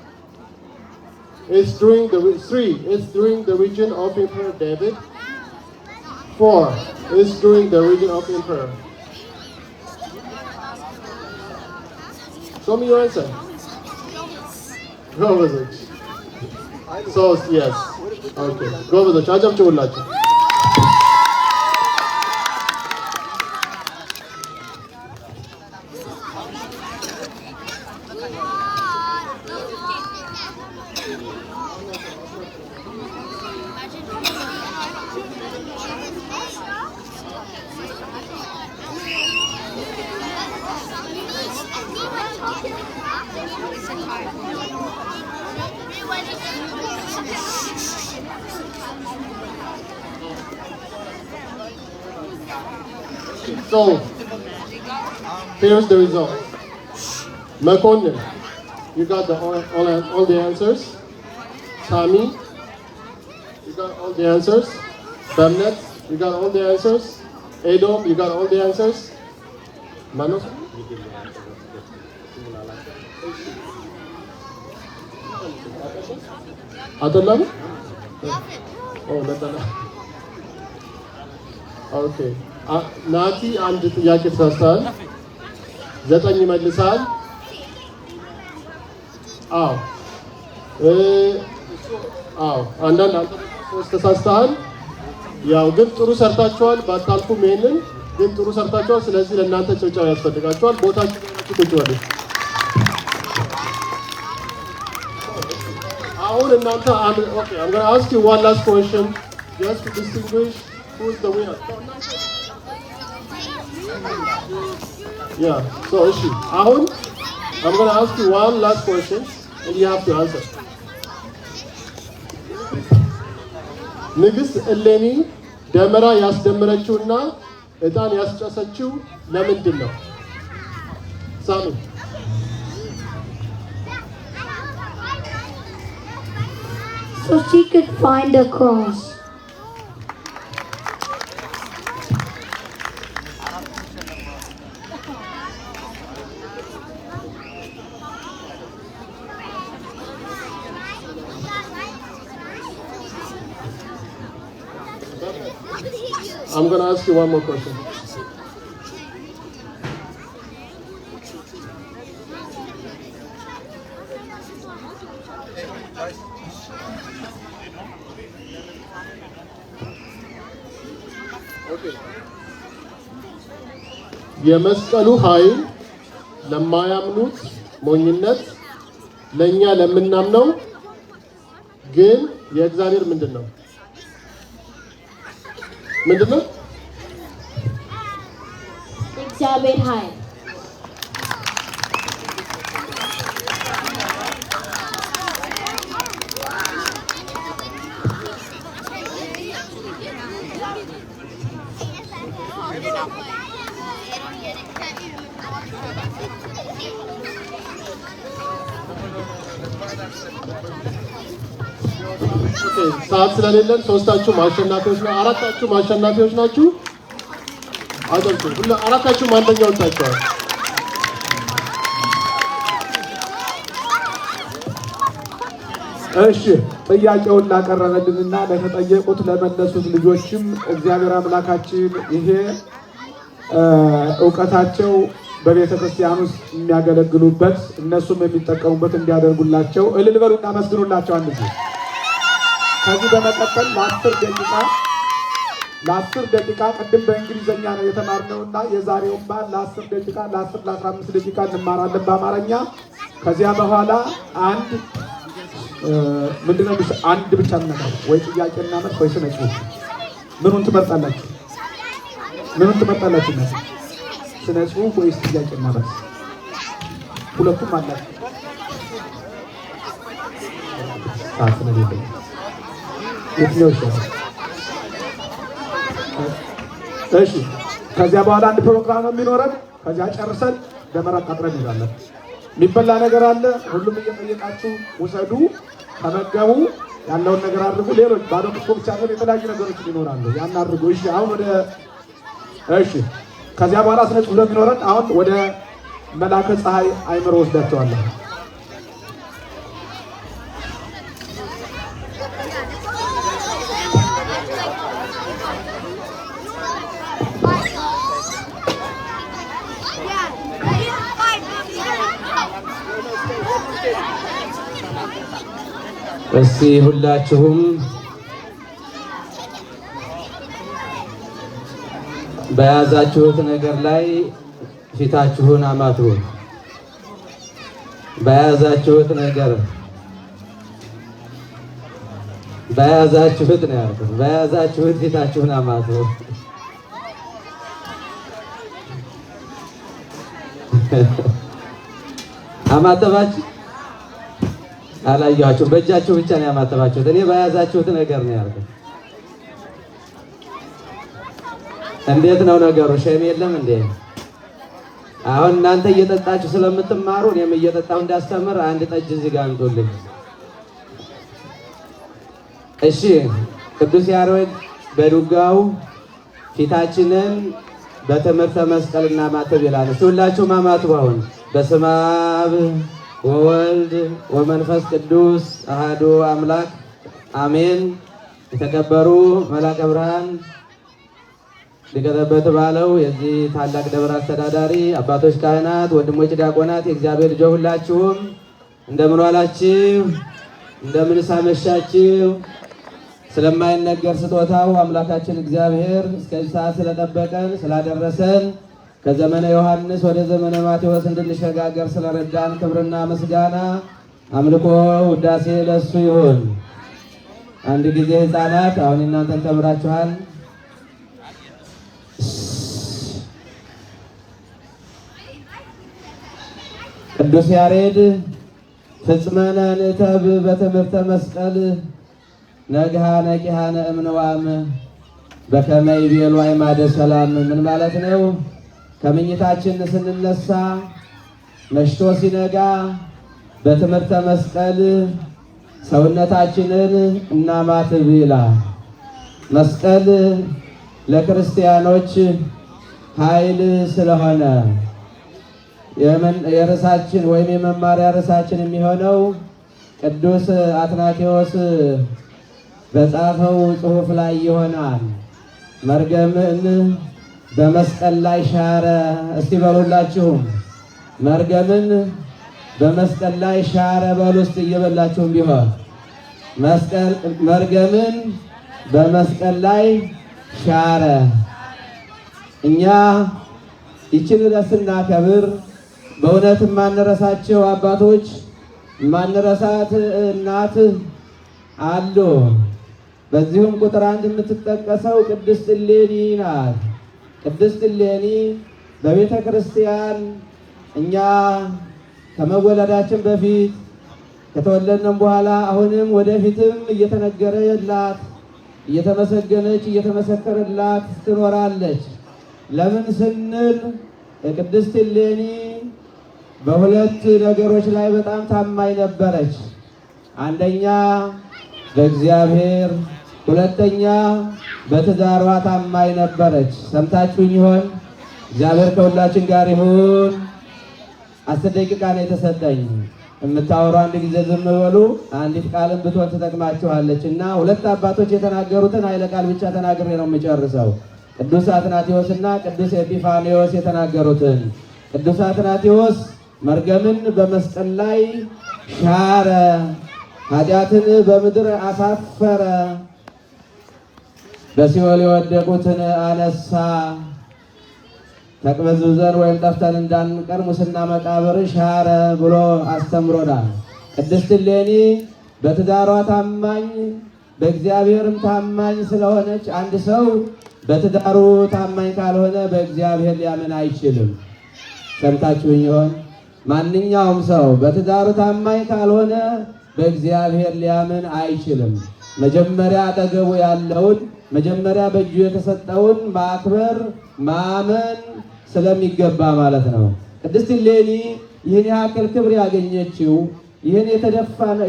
It's during the 3. It's during the region of Emperor David. 4. It's during the region of Emperor. Show me your answer. Go with it. So yes. Okay. Go with it. Chajam chulacha. So, here's the result. Makonnen, you got all the answers. Sami, you got all the answers. Bemnet, you got all the answers. Edom, you got all the answers. Manos? Adalam? Oh, Adalam. Okay. Nati and Yakif Sassan. Zetani Madlisan. አንዳንድ ሶስት ተሳስተሃል። ያው ግን ጥሩ ሰርታችኋል። ባታልፉም ይሄንን ግን ጥሩ ሰርታችኋል። ስለዚህ ለእናንተ ጭብጨባ ያስፈልጋችኋል። ቦታችሁ ቁጭ በሉ። አሁን እናንተ okay, I'm going to ask you one last question just to distinguish who is the winner. Yeah. So, Ishi, አሁን I'm going to ask you one last question and you have to answer. ንግስት እሌኒ ደመራ ያስደመረችውና እጣን ያስጨሰችው ለምንድን ነው? ሳሚ So she could find a cross. I'm going to ask you one more question. Okay. የመስቀሉ ኃይል ለማያምኑት ሞኝነት ለኛ ለምናምነው ግን የእግዚአብሔር ምንድነው? ምንድነው? እግዚአብሔር ኃይል ሰዓት ስለሌለን ሶስታችሁ ማሸናፊዎች ነው። አራታችሁ ማሸናፊዎች ናችሁ። አደርኩ ሁሉ አራታችሁ አንደኛ ወጣችኋል። እሺ ጥያቄውን ላቀረበልንና ለተጠየቁት ለመለሱት ልጆችም እግዚአብሔር አምላካችን ይሄ ዕውቀታቸው በቤተ ክርስቲያን ውስጥ የሚያገለግሉበት እነሱም የሚጠቀሙበት እንዲያደርጉላቸው እልል በሉና መስግኑላቸው። አንድ ጊዜ ከዚህ በመቀጠል ለ10 ደቂቃ ቅድም በእንግሊዘኛ ነው የተማርነውና የዛሬውን በዓል ለ10 ደቂቃ ለ15 ደቂቃ እንማራለን በአማርኛ። ከዚያ በኋላ ምንድነው አንድ ብቻ ነው ወይ ጥያቄና መልስ ወይ ስነ ጽሁፍ? ምኑን ትመርጣላችሁ? ስነ ጽሁፍ ወይስ ጥያቄና መልስ? ሁለቱም አላችሁ። የትኛው ይሻላል? እሺ ከዚያ በኋላ አንድ ፕሮግራም ነው የሚኖረን። ከዚያ ጨርሰን ደመራ አቃጥረን እንሄዳለን። የሚበላ ነገር አለ። ሁሉም እየጠየቃችሁ ውሰዱ፣ ተመገቡ፣ ያለውን ነገር አድርጉ። ሌሎች ባዶ ክትፎ ብቻ ነው፣ የተለያዩ ነገሮች ይኖራሉ። ያን አድርጉ። እሺ አሁን ከዚያ በኋላ ስነ ጽሁፍ ነው የሚኖረን። አሁን ወደ መላከ ፀሐይ አይምሮ ወስዳቸዋለሁ። እስቲ ሁላችሁም በያዛችሁት ነገር ላይ ፊታችሁን አማትቡ። በያዛችሁት ነገር በያዛችሁት ነው ያልኩት። በያዛችሁት ፊታችሁን አማትቡ። አማተባችሁ? አላየኋችሁም። በእጃችሁ ብቻ ነው ያማተባችሁት። እኔ በያዛችሁት ነገር ነው ያልኩት። እንዴት ነው ነገሩ? ሸም የለም እንዴ? አሁን እናንተ እየጠጣችሁ ስለምትማሩ እኔም እየጠጣሁ እንዳስተምር አንድ ጠጅ እዚህ ጋር አምጡልኝ። እሺ፣ ቅዱስ ያሬድ በዱጋው ፊታችንን በትምህርተ መስቀልና ማተብ ይላል። ሁላችሁም አማትቡ። አሁን በስመ አብ ወወልድ ወመንፈስ ቅዱስ አሐዱ አምላክ አሜን። የተከበሩ መላከ ብርሃን ሊቀ ጠበብት ባለው የዚህ ታላቅ ደብር አስተዳዳሪ አባቶች፣ ካህናት፣ ወንድሞች ዲያቆናት፣ የእግዚአብሔር ልጆች ሁላችሁም እንደምን ዋላችሁ? እንደምን አመሻችሁ? ስለማይነገር ስጦታው አምላካችን እግዚአብሔር እስከዚህ ሰዓት ስለጠበቀን ስላደረሰን ከዘመነ ዮሐንስ ወደ ዘመነ ማቴዎስ እንድንሸጋገር ስለረዳን ክብርና ምስጋና አምልኮ ውዳሴ ለሱ ይሁን። አንድ ጊዜ ሕፃናት አሁን እናንተን ተምራችኋል። ቅዱስ ያሬድ ፍጽመነ ንተብ በትምህርተ መስቀል ነግሃ ነቂሃነ እምንዋም በከመይ ቤሉ አይማደ ሰላም። ምን ማለት ነው? ከምኝታችን ስንነሳ መሽቶ ሲነጋ በትምህርተ መስቀል ሰውነታችንን እናማትብ ይላል። መስቀል ለክርስቲያኖች ኃይል ስለሆነ የርዕሳችን ወይም የመማሪያ ርዕሳችን የሚሆነው ቅዱስ አትናቴዎስ በጻፈው ጽሑፍ ላይ ይሆናል። መርገምን በመስቀል ላይ ሻረ። እስቲ በሉላችሁም መርገምን በመስቀል ላይ ሻረ በሉ እስቲ እየበላችሁም ቢሆን መርገምን በመስቀል ላይ ሻረ። እኛ ይችን ዕለት ስናከብር በእውነት ማንረሳቸው አባቶች ማንረሳት እናት አሉ። በዚሁም ቁጥር 1 የምትጠቀሰው ቅድስት እሌኒ ናት። ቅድስት እሌኒ በቤተ ክርስቲያን እኛ ከመወለዳችን በፊት ከተወለድንም በኋላ አሁንም ወደፊትም እየተነገረላት እየተመሰገነች እየተመሰከረላት ትኖራለች። ለምን ስንል ቅድስት እሌኒ በሁለት ነገሮች ላይ በጣም ታማኝ ነበረች። አንደኛ በእግዚአብሔር፣ ሁለተኛ በትዳሯ ታማኝ ነበረች። ሰምታችሁኝ ይሆን? እግዚአብሔር ከሁላችን ጋር ይሁን። 10 ደቂቃ ነው የተሰጠኝ። የምታወሩ አንድ ጊዜ ዝም በሉ። አንዲት ቃልም ብትሆን ትጠቅማችኋለች እና ሁለት አባቶች የተናገሩትን ኃይለ ቃል ብቻ ተናግሬ ነው የምጨርሰው። ቅዱስ አትናቴዎስና ቅዱስ ኤጲፋንዮስ የተናገሩትን። ቅዱስ አትናቴዎስ መርገምን በመስቀል ላይ ሻረ፣ ኃጢአትን በምድር አሳፈረ፣ በሲኦል የወደቁትን አነሳ፣ ተቅበዝብዘን ወይም ጠፍተን እንዳንቀር ሙስና መቃብር ሻረ ብሎ አስተምሮናል። ቅድስት እሌኒ በትዳሯ ታማኝ በእግዚአብሔርም ታማኝ ስለሆነች አንድ ሰው በትዳሩ ታማኝ ካልሆነ በእግዚአብሔር ሊያምን አይችልም። ሰምታችሁኝ ይሆን? ማንኛውም ሰው በትዳሩ ታማኝ ካልሆነ በእግዚአብሔር ሊያምን አይችልም። መጀመሪያ አጠገቡ ያለውን መጀመሪያ በእጁ የተሰጠውን ማክበር ማመን ስለሚገባ ማለት ነው። ቅድስት እሌኒ ይህን ያክል ክብር ያገኘችው ይህን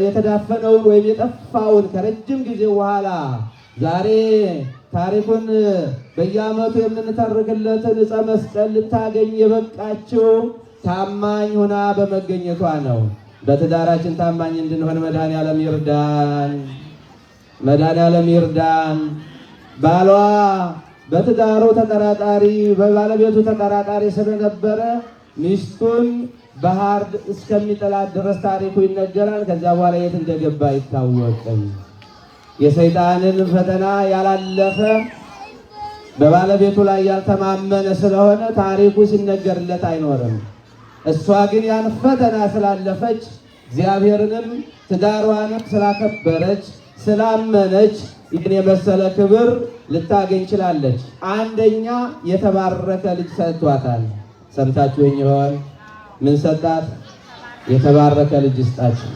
የተዳፈነውን ወይም የጠፋውን ከረጅም ጊዜ በኋላ ዛሬ ታሪኩን በየዓመቱ የምንተርክለትን ዕፀ መስቀል ልታገኝ የበቃችው ታማኝ ሆና በመገኘቷ ነው። በትዳራችን ታማኝ እንድንሆን መድኃኔዓለም ይርዳን። መድኃኔዓለም ይርዳን። ባሏ በትዳሩ ተጠራጣሪ በባለቤቱ ተጠራጣሪ ስለነበረ ሚስቱን ባህር እስከሚጥላት ድረስ ታሪኩ ይነገራል። ከዚያ በኋላ የት እንደገባ አይታወቅም። የሰይጣንን ፈተና ያላለፈ በባለቤቱ ላይ ያልተማመነ ስለሆነ ታሪኩ ሲነገርለት አይኖርም። እሷ ግን ያን ፈተና ስላለፈች እግዚአብሔርንም ትዳሯንም ስላከበረች ስላመነች ይህን የመሰለ ክብር ልታገኝ ችላለች። አንደኛ የተባረከ ልጅ ሰጥቷታል። ሰምታችሁኝ ይሆን? ምን ሰጣት? የተባረከ ልጅ ይስጣችሁ።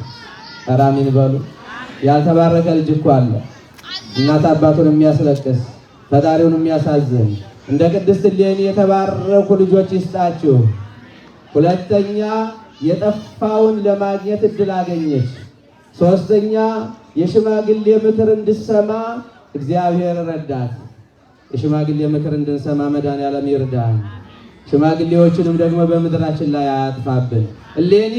ኧረ አሜን በሉ። ያልተባረከ ልጅ እኮ አለ፣ እናት አባቱን የሚያስለቅስ ፈጣሪውን የሚያሳዝን እንደ ቅድስት እሌኒ የተባረኩ ልጆች ይስጣችሁ። ሁለተኛ የጠፋውን ለማግኘት እድል አገኘች። ሶስተኛ የሽማግሌ ምክር እንድሰማ እግዚአብሔር ረዳት። የሽማግሌ ምክር እንድንሰማ መድኃኔዓለም ይርዳን። ሽማግሌዎችንም ደግሞ በምድራችን ላይ አያጥፋብን። እሌኒ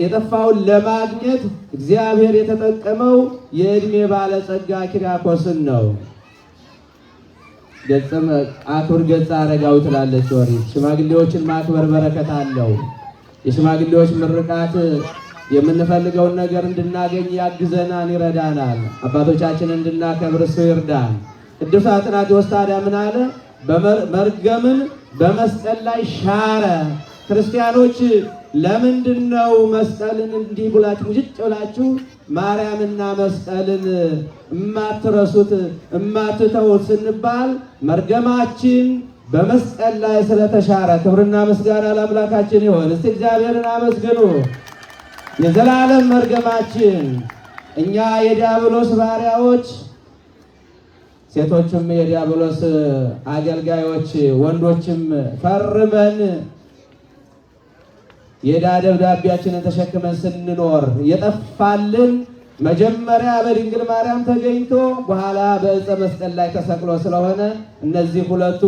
የጠፋውን ለማግኘት እግዚአብሔር የተጠቀመው የዕድሜ ባለጸጋ ኪራኮስን ነው። አክብር ገጸ አረጋዊ ትላለች ኦሪት። ሽማግሌዎችን ማክበር በረከት አለው። የሽማግሌዎች ምርቃት የምንፈልገውን ነገር እንድናገኝ ያግዘናል፣ ይረዳናል። አባቶቻችን እንድናከብር እሱ ይርዳን። ቅዱስ አትናቴዎስ ታዲያ ምን አለ? መርገምን በመስቀል ላይ ሻረ። ክርስቲያኖች ለምንድን ነው መስቀልን እንዲህ ብላችሁ ሙጭጭ ብላችሁ ማርያምና መስቀልን እማትረሱት እማትተውት ስንባል መርገማችን በመስቀል ላይ ስለተሻረ ክብርና ምስጋና ለአምላካችን ይሆን። እስቲ እግዚአብሔርን አመስግኑ። የዘላለም መርገማችን እኛ የዲያብሎስ ባሪያዎች፣ ሴቶችም የዲያብሎስ አገልጋዮች፣ ወንዶችም ፈርመን የዕዳ ደብዳቤያችንን ተሸክመን ስንኖር የጠፋልን መጀመሪያ በድንግል ማርያም ተገኝቶ በኋላ በዕፀ መስቀል ላይ ተሰቅሎ ስለሆነ እነዚህ ሁለቱ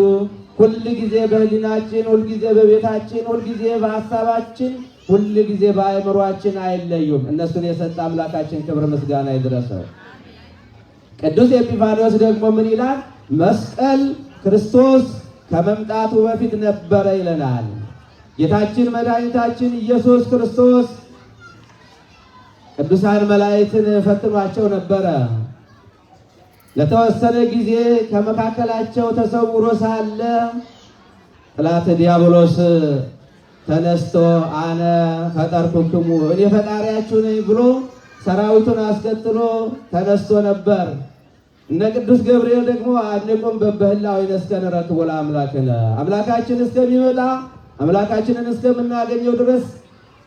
ሁል ጊዜ በህሊናችን፣ ሁል ጊዜ በቤታችን፣ ሁል ጊዜ በሐሳባችን፣ ሁል ጊዜ በአእምሯችን አይለዩም። እነሱን የሰጠ አምላካችን ክብር ምስጋና ይድረሰው። ቅዱስ ኤጲፋንዮስ ደግሞ ምን ይላል? መስቀል ክርስቶስ ከመምጣቱ በፊት ነበረ ይለናል። ጌታችን መድኃኒታችን ኢየሱስ ክርስቶስ ቅዱሳን መላእክትን ፈትኗቸው ነበረ። ለተወሰነ ጊዜ ከመካከላቸው ተሰውሮ ሳለ ጠላት ዲያብሎስ ተነስቶ አነ ፈጠርኩክሙ እኔ ፈጣሪያችሁ ነኝ ብሎ ሰራዊቱን አስከትሎ ተነስቶ ነበር። እነ ቅዱስ ገብርኤል ደግሞ አንቁም በበህላው ይነስከን ረክቦ ለአምላክነ አምላካችን እስከሚመጣ አምላካችንን እስከምናገኘው ድረስ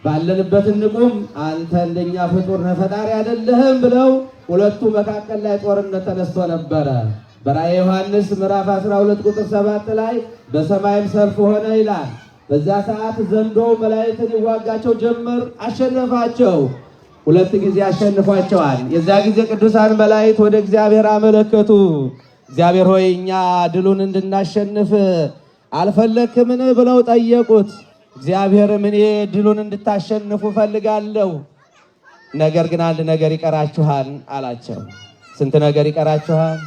ባለንበት እንቁም፣ አንተ እንደኛ ፍጡር ነህ ፈጣሪ አይደለህም ብለው ሁለቱ መካከል ላይ ጦርነት ተነስቶ ነበረ። በራእየ ዮሐንስ ምዕራፍ 12 ቁጥር 7 ላይ በሰማይም ሰልፍ ሆነ ይላል። በዛ ሰዓት ዘንዶ መላእክትን ይዋጋቸው ጀመር፣ አሸነፋቸው። ሁለት ጊዜ አሸንፏቸዋል። የዛ ጊዜ ቅዱሳን መላእክት ወደ እግዚአብሔር አመለከቱ። እግዚአብሔር ሆይ እኛ ድሉን እንድናሸንፍ አልፈለክምን ብለው ጠየቁት። እግዚአብሔርም እኔ ድሉን እንድታሸንፉ ፈልጋለሁ፣ ነገር ግን አንድ ነገር ይቀራችኋል አላቸው። ስንት ነገር ይቀራችኋል?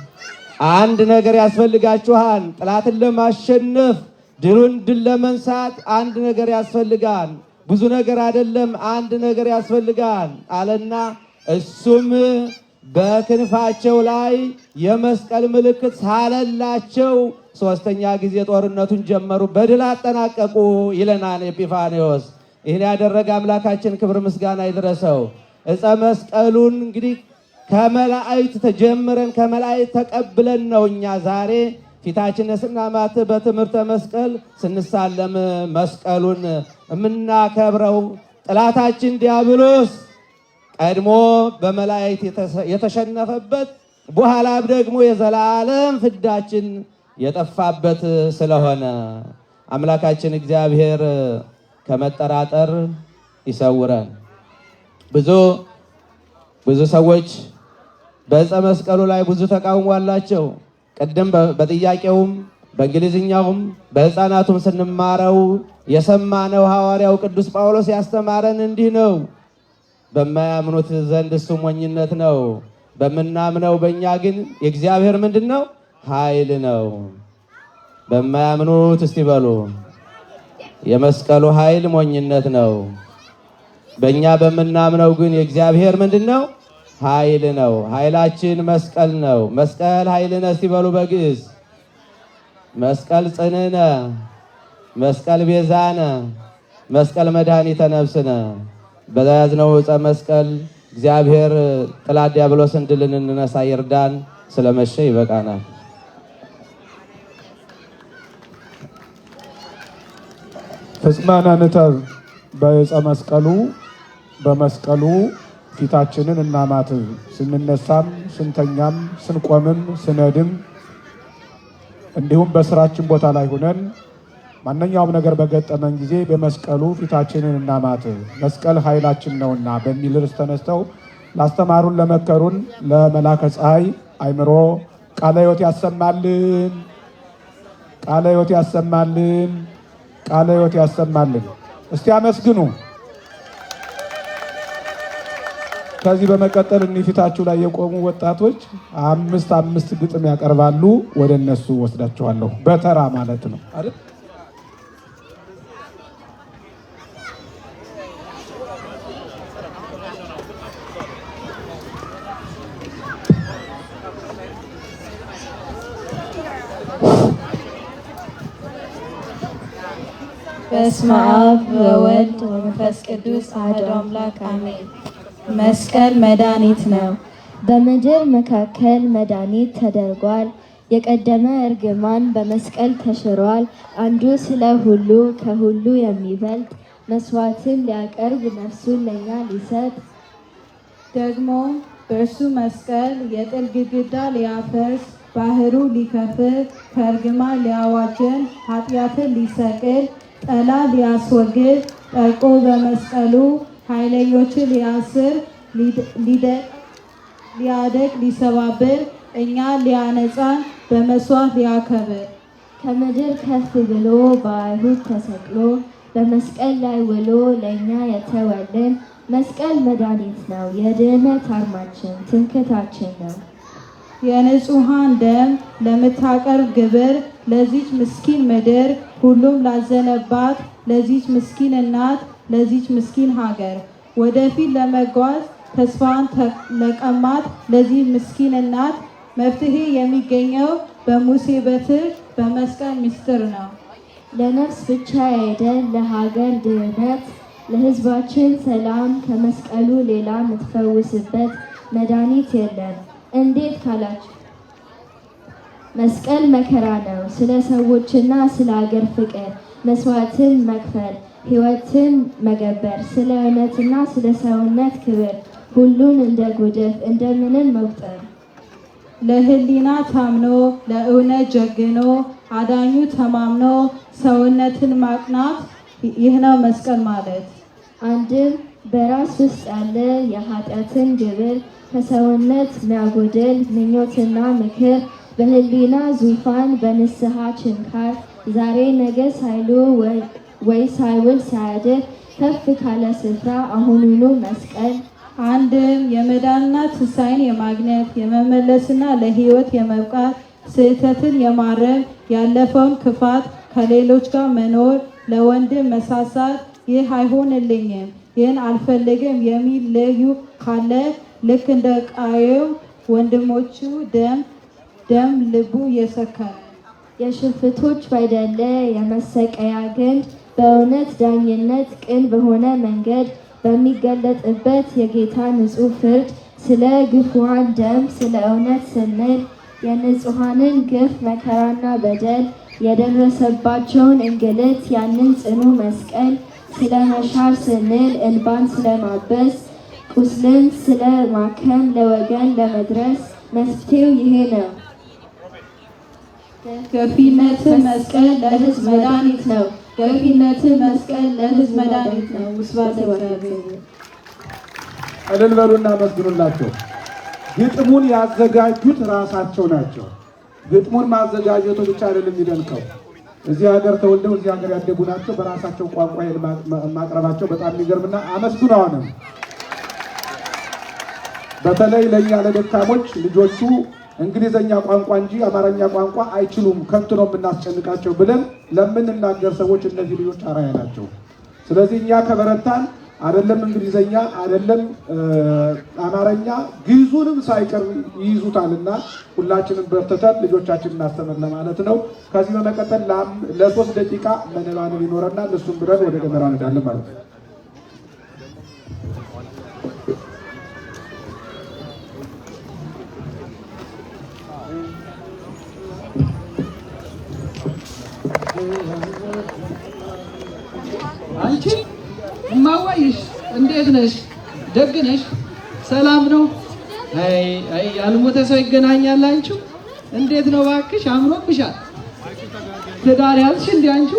አንድ ነገር ያስፈልጋችኋል። ጠላትን ለማሸነፍ ድሉን ድል ለመንሳት አንድ ነገር ያስፈልጋል። ብዙ ነገር አይደለም፣ አንድ ነገር ያስፈልጋል አለና እሱም በክንፋቸው ላይ የመስቀል ምልክት ሳለላቸው ሶስተኛ ጊዜ ጦርነቱን ጀመሩ፣ በድል አጠናቀቁ ይለናል ኤጲፋንዮስ። ይህን ያደረገ አምላካችን ክብር ምስጋና ይድረሰው። ዕፀ መስቀሉን እንግዲህ ከመላእክት ተጀምረን ከመላእክት ተቀብለን ነው እኛ ዛሬ ፊታችንን ስናማት በትምህርተ መስቀል ስንሳለም መስቀሉን የምናከብረው። ጠላታችን ዲያብሎስ ቀድሞ በመላእክት የተሸነፈበት በኋላም ደግሞ የዘላለም ፍዳችን የጠፋበት ስለሆነ አምላካችን እግዚአብሔር ከመጠራጠር ይሰውረን። ብዙ ሰዎች በዕፀ መስቀሉ ላይ ብዙ ተቃውሞ አላቸው። ቅድም በጥያቄውም በእንግሊዝኛውም በሕፃናቱም ስንማረው የሰማነው ሐዋርያው ቅዱስ ጳውሎስ ያስተማረን እንዲህ ነው። በማያምኑት ዘንድ እሱ ሞኝነት ነው፣ በምናምነው በእኛ ግን የእግዚአብሔር ምንድን ነው? ኃይል ነው። በማያምኑት እስቲ በሉ የመስቀሉ ኃይል ሞኝነት ነው። በእኛ በምናምነው ግን የእግዚአብሔር ምንድን ነው? ኃይል ነው። ኃይላችን መስቀል ነው። መስቀል ኃይልነ እስቲ በሉ በግዕዝ መስቀል ጽንዕነ፣ መስቀል ቤዛነ፣ መስቀል መድኃኒተ ነፍስነ። በያዝነው ዕፀ መስቀል እግዚአብሔር ጠላት ዲያብሎስን ድል እንነሳ ይርዳን። ስለመሸ ይበቃናል። ፍጽመነ ንተብ በዕፀ መስቀሉ በመስቀሉ ፊታችንን እናማትብ። ስንነሳም ስንተኛም ስንቆምም ስነድም እንዲሁም በስራችን ቦታ ላይ ሆነን ማንኛውም ነገር በገጠመን ጊዜ በመስቀሉ ፊታችንን እናማትብ መስቀል ኃይላችን ነውና በሚል ርዕስ ተነስተው ላስተማሩን ለመከሩን ለመላከ ፀሐይ አይምሮ ቃለ ሕይወት ያሰማልን፣ ቃለ ሕይወት ያሰማልን፣ ቃለ ሕይወት ያሰማልን። እስቲ አመስግኑ። ከዚህ በመቀጠል እኒህ ፊታችሁ ላይ የቆሙ ወጣቶች አምስት ግጥም ያቀርባሉ። ወደ እነሱ ወስዳቸዋለሁ በተራ ማለት ነው አይደል? በስመ አብ ወወልድ ወመንፈስ ቅዱስ አሐዱ አምላክ አሜን። መስቀል መድኃኒት ነው። በምድር መካከል መድኃኒት ተደርጓል። የቀደመ እርግማን በመስቀል ተሽሯል። አንዱ ስለ ሁሉ ከሁሉ የሚበልጥ መስዋዕትን ሊያቀርብ ነፍሱን ለኛ ሊሰጥ ደግሞ በእርሱ መስቀል የጥል ግድግዳ ሊያፈርስ ባህሩ ሊከፍል ከእርግማን ሊያዋጀን ኃጢአትን ሊሰቅል ጠላት ሊያስወግድ ጠርቆ በመስቀሉ ኃይለኞችን ሊያስር ሊያደቅ ሊሰባብር እኛ ሊያነጻን በመስዋዕት ሊያከብር ከምድር ከፍ ብሎ በአይሁድ ተሰቅሎ በመስቀል ላይ ውሎ ለእኛ የተወልን መስቀል መድኃኒት ነው። የድህነት አርማችን ትምክህታችን ነው። የንጹሐን ደም ለምታቀርብ ግብር ለዚች ምስኪን ምድር ሁሉም ላዘነባት ለዚች ምስኪን እናት ለዚች ምስኪን ሀገር ወደፊት ለመጓዝ ተስፋን ለቀማት ለዚህ ምስኪን እናት መፍትሄ የሚገኘው በሙሴ በትር በመስቀል ምስጢር ነው። ለነፍስ ብቻ አይደል ለሀገር ድህነት ለሕዝባችን ሰላም ከመስቀሉ ሌላ የምትፈውስበት መድኃኒት የለም። እንዴት ካላችሁ መስቀል መከራ ነው። ስለ ሰዎችና ስለ ሀገር ፍቅር መስዋዕትን መክፈል ሕይወትን መገበር ስለ እውነትና ስለ ሰውነት ክብር ሁሉን እንደ ጉድፍ እንደምንም መቁጠር ለህሊና ታምኖ ለእውነት ጀግኖ አዳኙ ተማምኖ ሰውነትን ማቅናት ይህ ነው መስቀል ማለት። አንድም በራስ ውስጥ ያለ የኃጢአትን ግብር ከሰውነት ሚያጎድል ምኞትና ምክር በህሊና ዙፋን በንስሐ ችንካር ዛሬ ነገ ሳይሉ ወይ ሳይውል ሳያድር ከፍ ካለ ስፍራ አሁኑኑ መስቀል አንድም የመዳንና ትንሣኤን የማግኘት የመመለስና ለህይወት የመብቃት ስህተትን የማረም ያለፈውን ክፋት ከሌሎች ጋር መኖር ለወንድም መሳሳት ይህ አይሆንልኝም ይህን አልፈልግም የሚል ልዩ ካለ ልክ እንደ ቃየል ወንድሞቹ ደም ልቡ የሰከረ የሽፍቶች ባይደለ የመሰቀያ ግንድ በእውነት ዳኝነት ቅን በሆነ መንገድ በሚገለጥበት የጌታ ንጹሕ ፍርድ ስለ ግፉዋን ደም ስለ እውነት ስንል የንጹሐንን ግፍ መከራና በደል የደረሰባቸውን እንግልት ያንን ጽኑ መስቀል ስለ መሻር ስንል እንባን ስለ ማበስ ቁስልን ስለ ማከም ለወገን ለመድረስ መፍትሄው ይሄ ነው። ገፊነት መስቀል ለሕዝብ መድኃኒት ነው። ገፊነት መስቀል ለሕዝብ መድኃኒት ነው። ስብሐት ለእግዚአብሔር። እልል በሉና መስግኑላቸው። ግጥሙን ያዘጋጁት ራሳቸው ናቸው። ግጥሙን ማዘጋጀቱ ብቻ አይደለም የሚደንቀው፣ እዚህ ሀገር ተወልደው እዚህ ሀገር ያደጉ ናቸው። በራሳቸው ቋንቋ ማቅረባቸው በጣም የሚገርምና አመስግኑ። አሁንም በተለይ ለእኛ ለደካሞች ልጆቹ እንግሊዘኛ ቋንቋ እንጂ አማርኛ ቋንቋ አይችሉም፣ ከንቱ ነው የምናስጨንቃቸው ብለን ለምንናገር ሰዎች እነዚህ ልጆች አርአያ ናቸው። ስለዚህ እኛ ከበረታን አይደለም እንግሊዘኛ አይደለም አማርኛ ግዕዙንም ሳይቀር ይይዙታልና ሁላችንም በርትተን ልጆቻችንን እናስተምር ለማለት ነው። ከዚህ በመቀጠል ለ3 ደቂቃ መነባነብ ይኖረናል። እሱም ብለን ወደ ደመራ እንሄዳለን ማለት ነው። አንቺ እማዋይሽ እንዴት ነሽ? ደግ ነሽ? ሰላም ነው? አይ ያልሞተ ሰው ይገናኛል። አንቺ እንዴት ነው? እባክሽ አምሮብሻል። ትዳር ያዝሽ እንዴ አንቺ?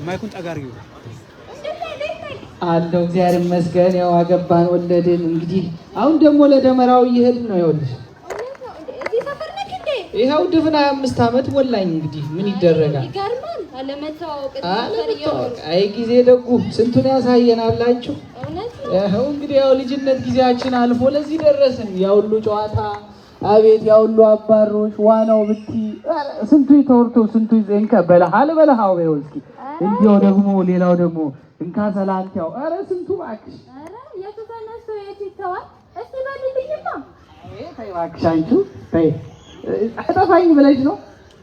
ማይኩን ጠጋሪ አለው። እግዚአብሔር ይመስገን። ያው አገባን ወለድን። እንግዲህ አሁን ደግሞ ለደመራው እየሄድን ነው። ይኸውልሽ ይኸው ድፍን 25 ዓመት ሞላኝ። እንግዲህ ምን ይደረጋል? ይገርማል። አለመታወቅ አይ ጊዜ ደጉ ስንቱን ያሳየናላችሁ። ይኸው እንግዲህ ያው ልጅነት ጊዜያችን አልፎ ለዚህ ደረስን። ያው ሁሉ ጨዋታ አቤት፣ ያው ሁሉ አባሮች ዋናው ብቲ ስንቱ ተወርቶ ስንቱ እንከ በለሃል በለሃው ነው። እስኪ እንዲያው ደግሞ ሌላው ደግሞ እንካ ሰላንቲያው አረ ስንቱ እባክሽ፣ አረ የቱ ተነስቶ የቱ ይተዋል? እስቲ በልልኝማ። ተይ እባክሽ አንቺ ተይ፣ አጠፋኝ ብለሽ ነው።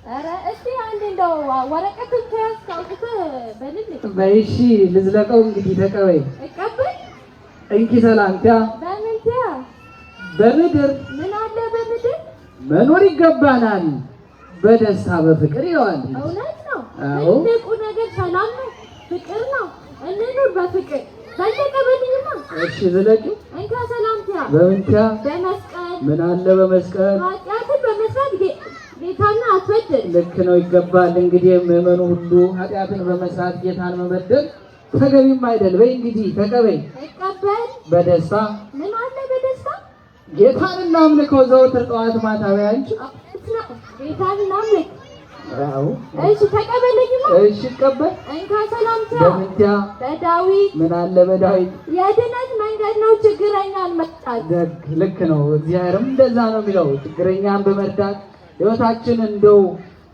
አረ እስቲ አንዴ እንደው ወረቀቱን ተያዝከው በልልኝ። በይሺ ልዝለቀው እንግዲህ ተቀበይ። እቀበል እንኪ ሰላንቲያ በምንቲያ በምድር ምን አለ በምድር መኖር ይገባናል በደስታ በፍቅር ይለዋል። እውነት ነው። አዎ ትልቁ ነገር ሰላም ነው፣ ፍቅር ነው። እንኑር በፍቅር። በልተቀበልኝማ። እሺ ዝለቂ እንካ ሰላምቲያ በምንቲያ በመስቀል ምን አለ በመስቀል ኃጢአትን በመስራት ጌታን አትበድል። ልክ ነው ይገባል። እንግዲህ ምዕመኑ ሁሉ ኃጢአትን በመስራት ጌታን መበደል ተገቢም አይደል። በይ እንግዲህ ተቀበይ። እቀበል በደስታ ምን አለ በደስታ ጌታን እናምልከው ዘወትር ጠዋት ማታ። በያንቺ ጌታን እናምልክ። አዎ እሺ ተቀበለኝማ። እሺ ቀበል እንካ ሰላምቲያ በምንቲያ በዳዊት ምን አለ በዳዊት የድነት መንገድ ነው ችግረኛን መርዳት። ደግ ልክ ነው። እግዚአብሔርም እንደዛ ነው የሚለው ችግረኛን በመርዳት ሕይወታችን እንደው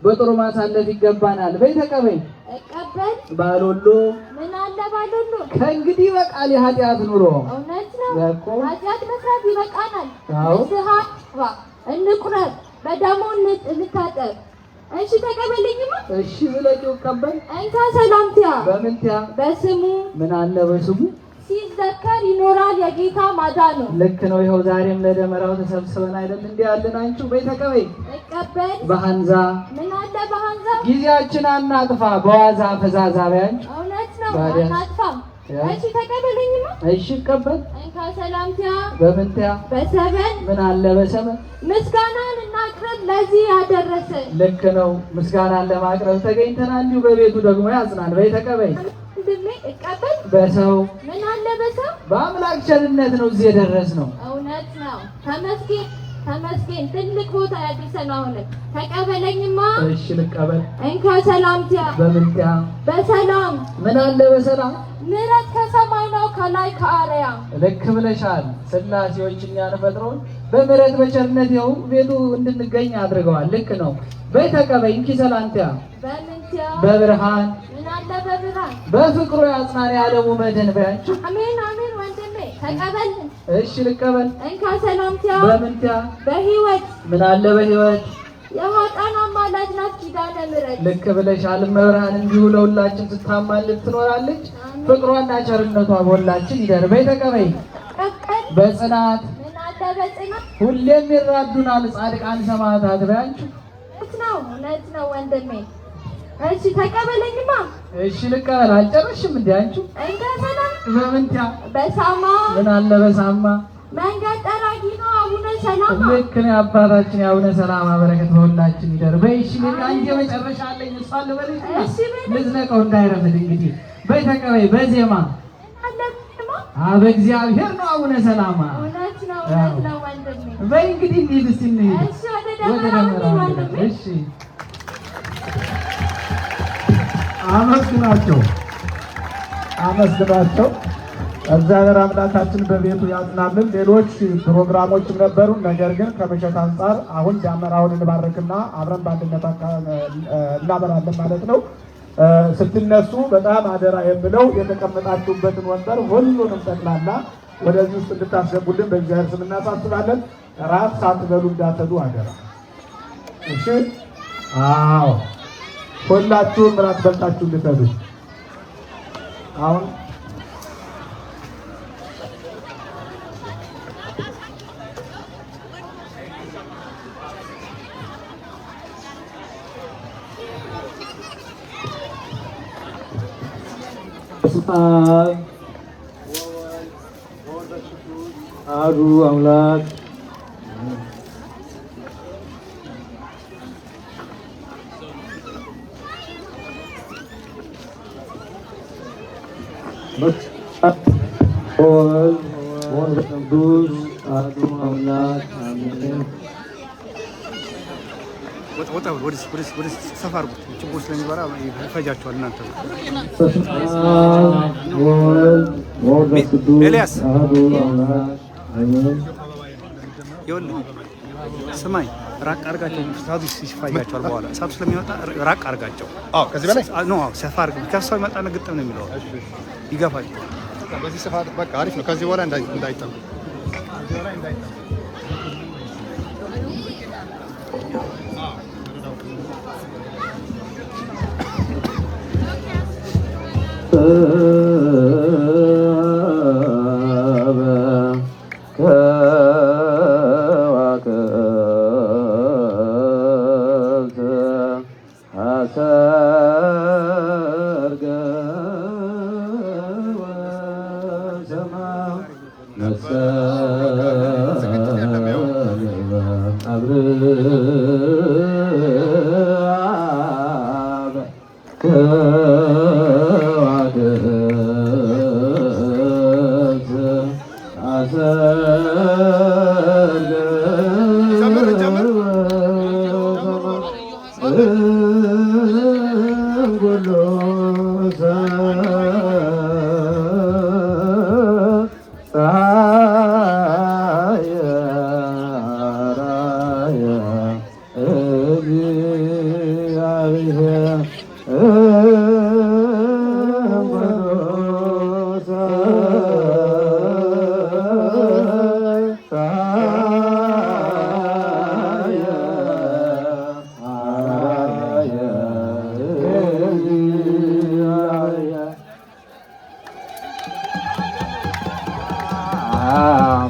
በጥሩ ማሳለፍ ይገባናል። በይ ተቀበይ። እቀበል ባሎሎ ምን አለ ባሎሎ ከእንግዲህ በቃል የኃጢአት ኑሮ እውነት ነው። ኃጢአት መስራት ይበቃናል። አዎ ንስሐ እንቁረብ፣ በደሙ እንታጠብ። እሺ ተቀበልኝማ። እሺ ብለቂው ቀበል። እንካ ሰላምቲያ በምንቲያ በስሙ ምን አለ በስሙ ሲዘከር ይኖራል የጌታ ማዳኑ። ልክ ነው። ይኸው ዛሬም ለደመራው ተሰብስበን አይደል እንዲህ ያለን አንቺ። በይ ተቀበይ። እቀበል በሐንዛ ምን አለ በሐንዛ ጊዜያችን አናጥፋ በዋዛ ፈዛዛ። በያንቺ እውነት ነው አናጥፋም። እሺ ተቀበልኝማ። እሺ ቀበል። እንካ ሰላምቲያ በምንቲያ በሰበን ምን አለ በሰበን ምስጋናን እናቅርብ ለዚህ ያደረሰን። ልክ ነው። ምስጋናን ለማቅረብ ተገኝተናል። እንዲሁ በቤቱ ደግሞ ያጽናል። በይ ተቀበይ። ወንድሜ እቀበል በሰው ምን አለ በሰው በአምላክ ቸርነት ነው እዚህ የደረስነው። እውነት ነው። ተመስገን ተመስገን። ትልቅ ቦታ ያደርሰን። አሁን ተቀበለኝማ። እሺ ልቀበል። እንካ ሰላምቲያ በምንቲያ በሰላም ምን አለ በሰላም ምሕረት ከሰማይ ነው ከላይ ከአርያ። ልክ ብለሻል። ስላሴዎች እኛን ፈጥረውን በምሕረት በቸርነት ይኸው ቤቱ እንድንገኝ አድርገዋል። ልክ ነው። በይ ተቀበይ። እንኪ ሰላምቲያ በምንቲያ በብርሃን ምን አለ በብርሃን በፍቅሩ ያጽናን የዓለሙ መድን። በያንቺ አሜን አሜን። ወንድሜ ተቀበልን። እሺ ልቀበል። እንካ ሰላምቲያ በምንቲያ በሕይወት ምን አለ በሕይወት የኃጥአን አማላጅ ናት ኪዳነ ምሕረት። ልክ ብለሻል። መብርሃን እንዲሁ ለሁላችን ስታማልድ ትኖራለች። ፍቅሯና ቸርነቷ በሁላችን ይደር። በይ ተቀበይ። ቀበል በጽናት ምን አለ በጽናት ሁሌም ይራዱናል ጻድቃን ሰማዕታት። በያንቺ እውነት ነው እውነት ነው ወንድሜ። እሺ ተቀበለኝማ። እሺ ልቀበል። አልጨረሽም እንዴ አንቺ? እንካ ሰላም በምንቲያ በሳማ ምን አለ በሳማ መንገድ ጠራጊ ነው አቡነ ሰላማ። ልክ ነው። አባታችን የአቡነ ሰላማ በረከት በሁላችን ይደር። በይ እሺ አንቺ የመጨረሻ አለኝ እሷን ልበልሽ። እሺ ልዝለቀው እንዳይረፍድ እንግዲህ። በይ ተቀበይ። በዜማ በእግዚአብሔር ነው አቡነ ሰላማ። እውነት ነው ወንድሜ። በይ እንግዲህ እንሂድ እስኪ እንሂድ እሺ ወደ ደመራ ወንድሜ። እሺ አመስግናቸው አመስግናቸው። እግዚአብሔር አምላካችን በቤቱ ያጽናልን። ሌሎች ፕሮግራሞችም ነበሩ፣ ነገር ግን ከመሸት አንጻር አሁን ደመራውን እንባርክና አብረን በአንድነት እናበራለን ማለት ነው። ስትነሱ በጣም አደራ የምለው የተቀመጣችሁበትን ወንበር ሁሉንም ጠቅላላ ወደዚህ ውስጥ እንድታስገቡልን በእግዚአብሔር ስም እናሳስባለን። ራት ሳትበሉ እንዳትሄዱ አደራ። እሺ? አዎ፣ ሁላችሁም ራት በልታችሁ እንድትሄዱ። አሁን አሐዱ አምላክ ወልድ ቅዱስ አሐዱ አምላክ አሜን። ወጣ ወደ ሰፋ አድርጉት። ችቦ ስለሚበራ ይፈጃቸዋል እናንተ። ወልድ ቅዱስ ኤልያስ አሐዱ አምላክ አሜን። ይኸውልህ ስማኝ፣ ራቅ አድርጋቸው። እሳቱ ይፋጃቸዋል። በኋላ እሳቱ ስለሚወጣ ራቅ አድርጋቸው። አዎ ከዚህ በላይ ኖ ሰፋ አድርግ። ከሰው ይመጣና ግጥም ነው የሚለው ይገፋቸዋል። በዚህ ስፋት በቃ አሪፍ ነው። ከዚህ በኋላ እንዳይጠም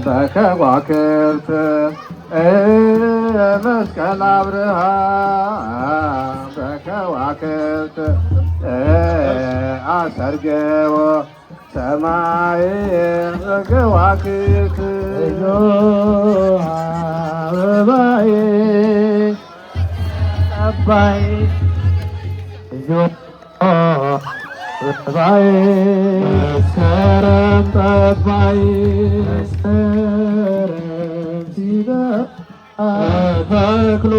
በከዋክብት መስቀል አብርሃ በከዋክብት አሰርገዎ ሰማይ በከዋክብት አበባዬ ጠባይ ጠባይ መስከረም ጠባይ መስከረም ሲበ ተክሎ